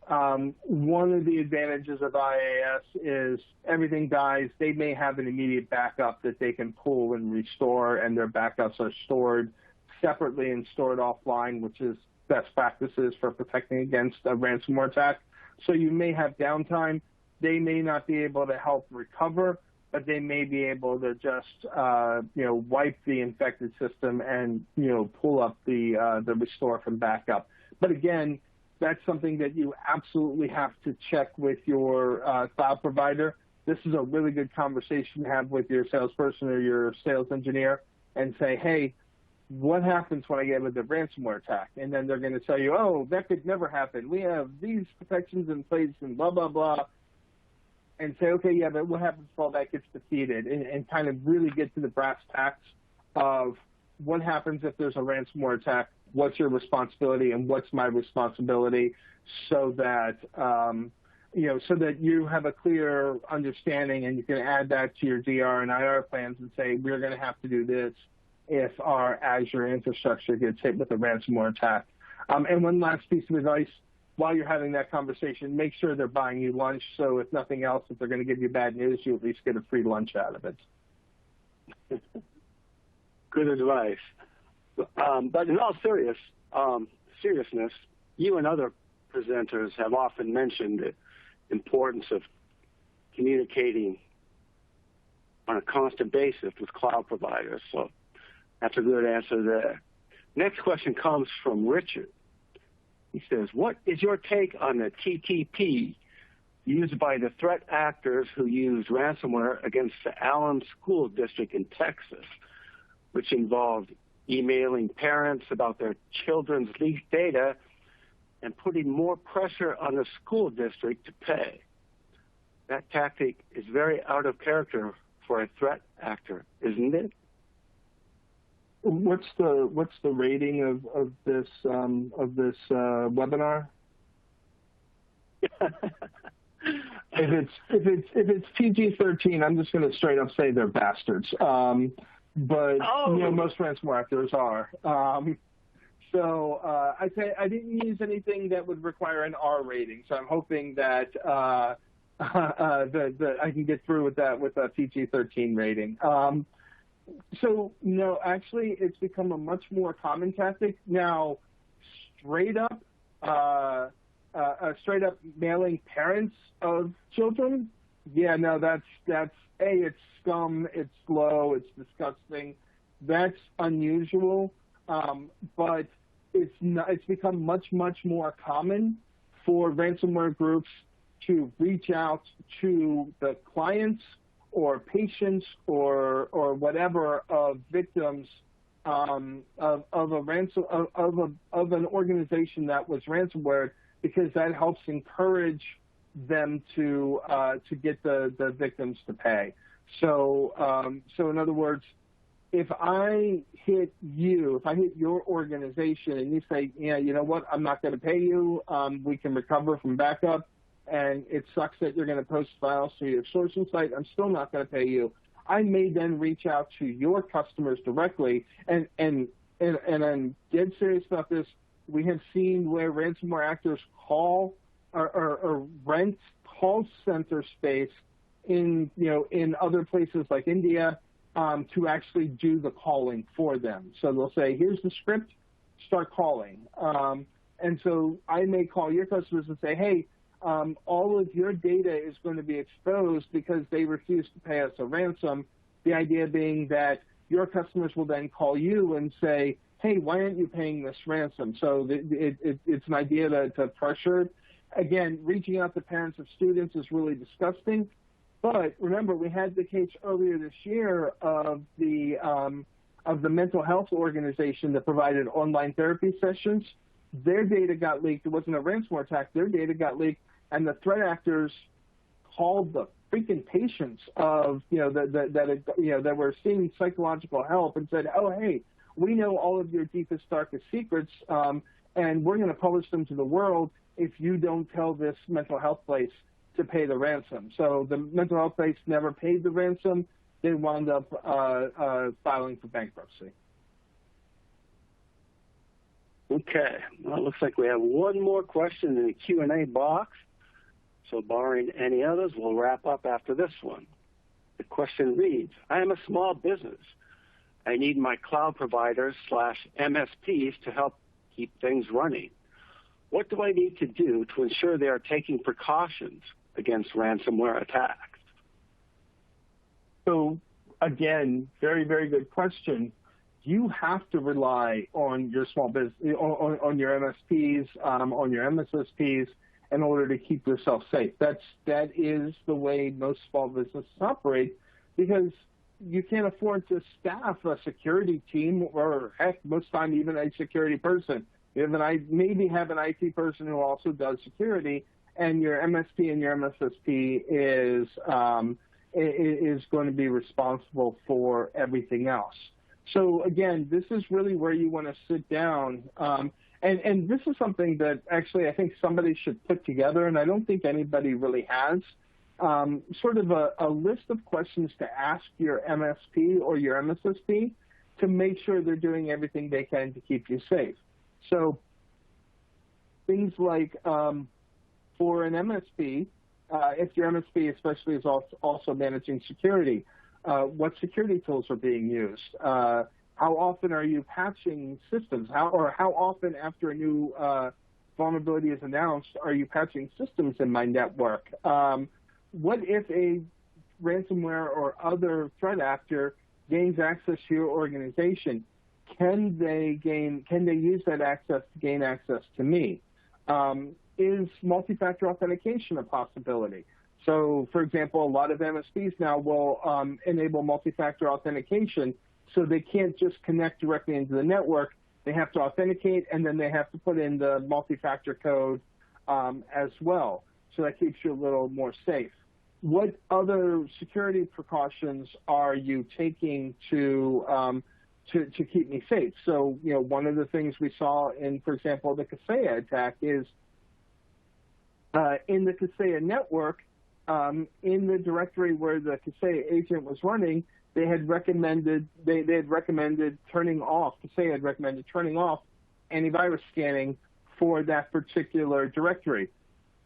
One of the advantages of IaaS is everything dies. They may have an immediate backup that they can pull and restore, and their backups are stored separately and stored offline, which is best practices for protecting against a ransomware attack. So you may have downtime. They may not be able to help recover, but they may be able to just wipe the infected system and pull up the restore from backup. But again, that's something that you absolutely have to check with your cloud provider. This is a really good conversation to have with your salesperson or your sales engineer and say, hey, what happens when I get with the ransomware attack? And then they're going to tell you, oh, that could never happen. We have these protections in place and blah, blah, blah. And say, okay, yeah, but what happens if all that gets defeated? And kind of really get to the brass tacks of what happens if there's a ransomware attack, what's your responsibility and what's my responsibility, so that so that you have a clear understanding and you can add that to your DR and IR plans and say, we're going to have to do this if our Azure infrastructure gets hit with a ransomware attack. And one last piece of advice, while you're having that conversation, make sure they're buying you lunch. So if nothing else, if they're going to give you bad news, you at least get a free lunch out of it. Good advice. But in all seriousness, you and other presenters have often mentioned the importance of communicating on a constant basis with cloud providers. So that's a good answer there. Next question comes from Richard. He says, what is your take on the TTP used by the threat actors who used ransomware against the Allen School District in Texas, which involved emailing parents about their children's leaked data and putting more pressure on the school district to pay? That tactic is very out of character for a threat actor, isn't it? What's the rating of this webinar? If it's PG-13, I'm just going to straight up say they're bastards. but most ransomware actors are. So I didn't use anything that would require an R rating. So I'm hoping that I can get through with that with a PG-13 rating. So no, actually, it's become a much more common tactic now. Straight up mailing parents of children. Yeah, no, that's it's scum, it's low, it's disgusting. That's unusual, but it's become much more common for ransomware groups to reach out to the clients or patients or whatever of victims of an organization that was ransomware, because that helps encourage them to get the victims to pay. So in other words, if I hit your organization and you say, yeah, you know what, I'm not going to pay you, we can recover from backup, and it sucks that you're going to post files to your sourcing site, I'm still not going to pay you. I may then reach out to your customers directly, and I'm dead serious about this. We have seen where ransomware actors call or rent call center space in other places like India to actually do the calling for them. So they'll say, here's the script, start calling. And so I may call your customers and say, hey, all of your data is going to be exposed because they refuse to pay us a ransom. The idea being that your customers will then call you and say, hey, why aren't you paying this ransom? So it's an idea to pressure. Again, reaching out to parents of students is really disgusting. But remember, we had the case earlier this year of the mental health organization that provided online therapy sessions. Their data got leaked. It wasn't a ransomware attack. Their data got leaked, and the threat actors called the freaking patients of that were seeking psychological help and said, "Oh, hey, we know all of your deepest, darkest secrets, and we're going to publish them to the world if you don't tell this mental health place to pay the ransom." So the mental health place never paid the ransom. They wound up filing for bankruptcy. Okay. Well, it looks like we have one more question in the Q&A box. So barring any others, we'll wrap up after this one. The question reads, I am a small business. I need my cloud providers / MSPs to help keep things running. What do I need to do to ensure they are taking precautions against ransomware attacks? So again, very, very good question. You have to rely on your small business, on your MSPs, on your MSSPs in order to keep yourself safe. That is the way most small businesses operate, because you can't afford to staff a security team, or heck, most time even a security person. Maybe have an IT person who also does security, and your MSP and your MSSP is going to be responsible for everything else. So again, this is really where you want to sit down, and this is something that actually I think somebody should put together, and I don't think anybody really has, sort of a list of questions to ask your MSP or your MSSP to make sure they're doing everything they can to keep you safe. So things like for an MSP, if your MSP especially is also managing security, what security tools are being used? How often are you patching systems? How often after a new vulnerability is announced are you patching systems in my network? What if a ransomware or other threat actor gains access to your organization? Can they use that access to gain access to me? Is multi-factor authentication a possibility? So, for example, a lot of MSPs now will enable multi-factor authentication, so they can't just connect directly into the network. They have to authenticate, and then they have to put in the multi-factor code as well. So that keeps you a little more safe. What other security precautions are you taking to keep me safe? So, one of the things we saw in, for example, the Kaseya attack is in the Kaseya network, in the directory where the Kaseya agent was running, they had recommended turning off. Kaseya had recommended turning off antivirus scanning for that particular directory.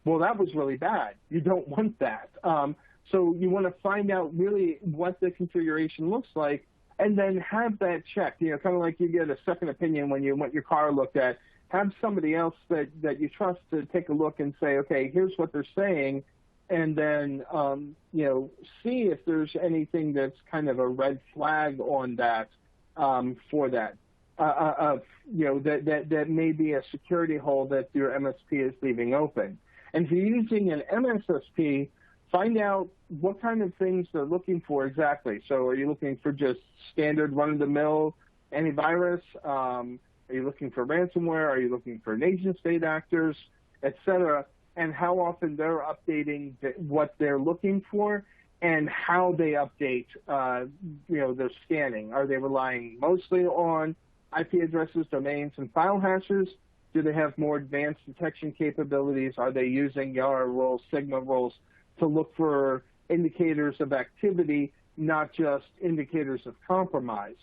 Well, that was really bad. You don't want that. So you want to find out really what the configuration looks like, and then have that checked. You know, kind of like you get a second opinion when you want your car looked at. Have somebody else that you trust to take a look and say, okay, here's what they're saying, and then see if there's anything that's kind of a red flag on that for that. That may be a security hole that your MSP is leaving open. And if you're using an MSSP, find out what kind of things they're looking for exactly. So are you looking for just standard run-of-the-mill antivirus? Are you looking for ransomware? Are you looking for nation-state actors, et cetera? And how often they're updating what they're looking for and how they update, their scanning. Are they relying mostly on IP addresses, domains, and file hashes? Do they have more advanced detection capabilities? Are they using Yara roles, Sigma roles to look for indicators of activity, not just indicators of compromise?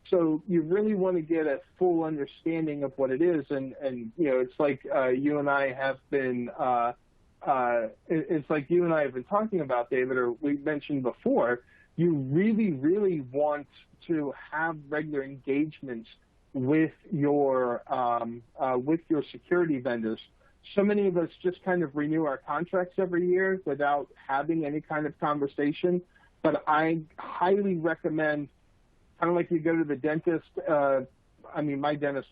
So you really want to get a full understanding of what it is. And it's like you and I have been talking about, David, or we mentioned before. You really, really want to have regular engagements with your security vendors. So many of us just kind of renew our contracts every year without having any kind of conversation. But I highly recommend, kind of like you go to the dentist. My dentist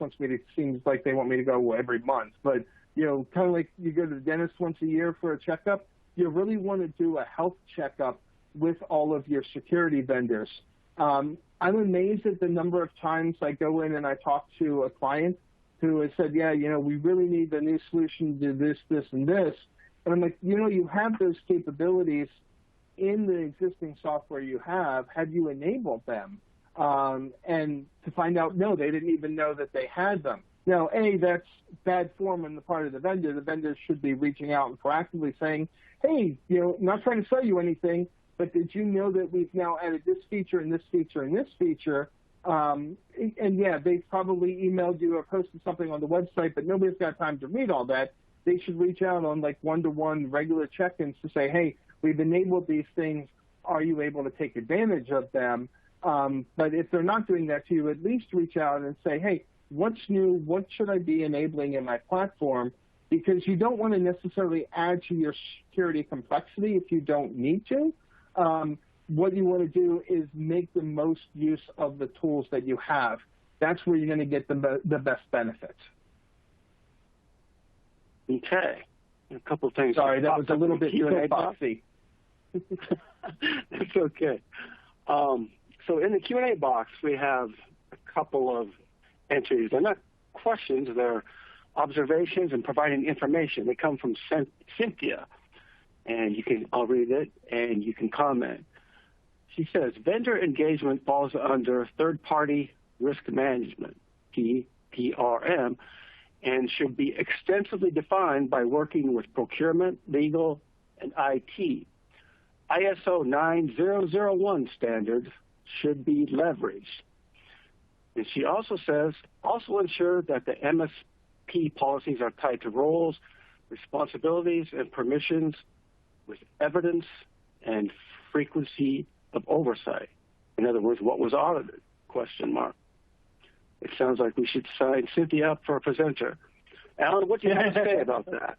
seems like they want me to go every month. But, kind of like you go to the dentist once a year for a checkup, you really want to do a health checkup with all of your security vendors. I'm amazed at the number of times I go in and I talk to a client who has said, we really need the new solution to this, this, and this. And I'm like, you have those capabilities in the existing software you have. Have you enabled them? And to find out, no, they didn't even know that they had them. Now, that's bad form on the part of the vendor. The vendor should be reaching out and proactively saying, hey, not trying to sell you anything, but did you know that we've now added this feature and this feature and this feature? They probably emailed you or posted something on the website, but nobody's got time to read all that. They should reach out on like one-to-one regular check-ins to say, hey, we've enabled these things. Are you able to take advantage of them? But if they're not doing that to you, at least reach out and say, hey, what's new? What should I be enabling in my platform? Because you don't want to necessarily add to your security complexity if you don't need to. What you want to do is make the most use of the tools that you have. That's where you're going to get the best benefits. Okay. A couple of things. Sorry, that was a little bit boxy. It's okay. So in the Q&A box, we have a couple of entries. They're not questions. They're observations and providing information. They come from Cynthia. And I'll read it, and you can comment. She says, vendor engagement falls under third-party risk management, TPRM, and should be extensively defined by working with procurement, legal, and IT. ISO 9001 standards should be leveraged. And she also says, also ensure that the MSP policies are tied to roles, responsibilities, and permissions with evidence and frequency of oversight. In other words, what was audited? ? It sounds like we should sign Cynthia up for a presenter. Alan, what do you have to say about that?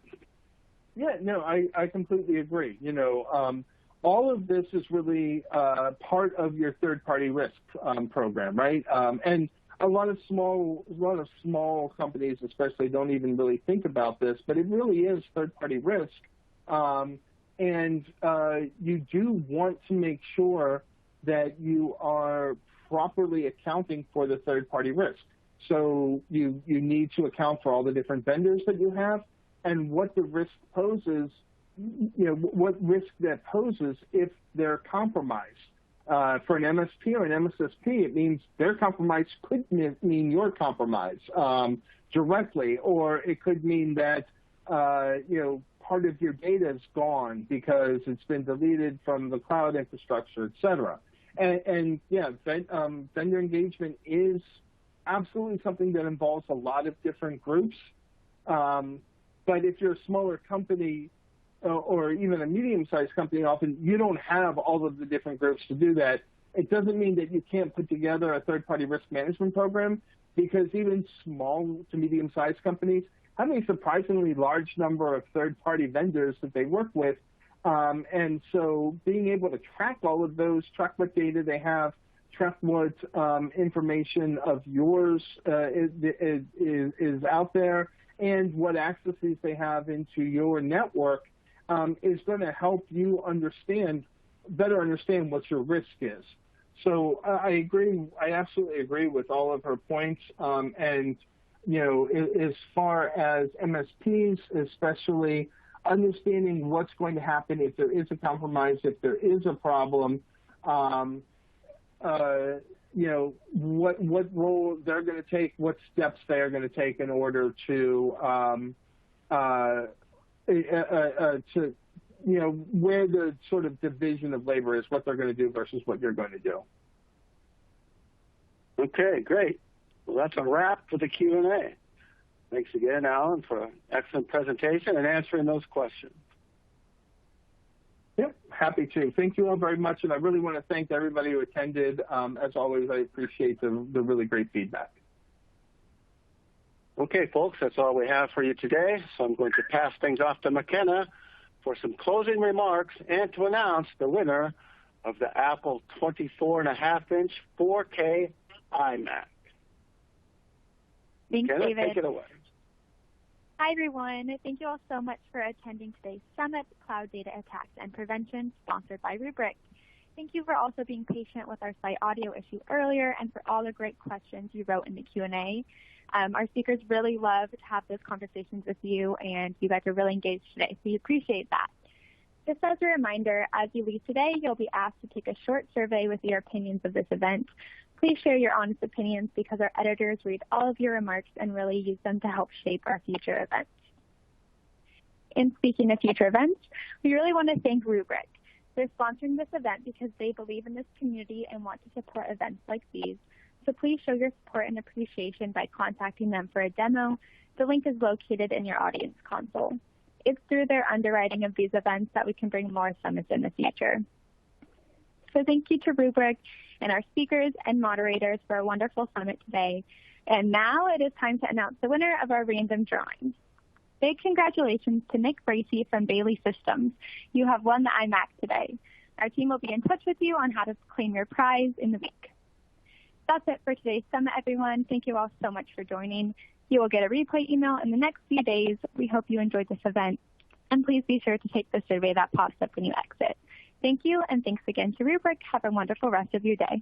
Yeah, no, I completely agree. All of this is really part of your third-party risk program, right? And a lot of small companies, especially, don't even really think about this, but it really is third-party risk. And you do want to make sure that you are properly accounting for the third-party risk. So you need to account for all the different vendors that you have and what the risk poses, what risk that poses if they're compromised. For an MSP or an MSSP, it means their compromise could mean your compromise directly, or it could mean that, part of your data is gone because it's been deleted from the cloud infrastructure, et cetera. And yeah, vendor engagement is absolutely something that involves a lot of different groups. But if you're a smaller company or even a medium-sized company, often you don't have all of the different groups to do that. It doesn't mean that you can't put together a third-party risk management program, because even small to medium-sized companies have a surprisingly large number of third-party vendors that they work with. And so being able to track all of those, track what data they have, track what information of yours is out there, and what accesses they have into your network is going to help you better understand what your risk is. So I agree. I absolutely agree with all of her points. And, you know, as far as MSPs, especially understanding what's going to happen if there is a compromise, if there is a problem, you know, what role they're going to take, what steps they are going to take in order to you know, where the sort of division of labor is, what they're going to do versus what you're going to do. Okay, great. Well, that's a wrap for the Q&A. Thanks again, Alan, for an excellent presentation and answering those questions. Yep, happy to. Thank you all very much, and I really want to thank everybody who attended. As always, I appreciate the really great feedback. Okay, folks, that's all we have for you today, so I'm going to pass things off to McKenna for some closing remarks and to announce the winner of the Apple 24.5-inch 4K iMac. Thanks, McKenna, David. take it away. Hi, everyone. Thank you all so much for attending today's Summit, Cloud Data Attacks and Prevention, sponsored by Rubrik. Thank you for also being patient with our site audio issue earlier and for all the great questions you wrote in the Q&A. Our speakers really love to have those conversations with you, and you guys are really engaged today, so we appreciate that. Just as a reminder, as you leave today, you'll be asked to take a short survey with your opinions of this event. Please share your honest opinions because our editors read all of your remarks and really use them to help shape our future events. In speaking of future events, we really want to thank Rubrik. They're sponsoring this event because they believe in this community and want to support events like these. So please show your support and appreciation by contacting them for a demo. The link is located in your audience console. It's through their underwriting of these events that we can bring more summits in the future. So thank you to Rubrik and our speakers and moderators for a wonderful summit today. And now it is time to announce the winner of our random drawing. Big congratulations to Nick Bracey from Bailey Systems. You have won the iMac today. Our team will be in touch with you on how to claim your prize in the week. That's it for today's summit, everyone. Thank you all so much for joining. You will get a replay email in the next few days. We hope you enjoyed this event. And please be sure to take the survey that pops up when you exit. Thank you, and thanks again to Rubrik. Have a wonderful rest of your day.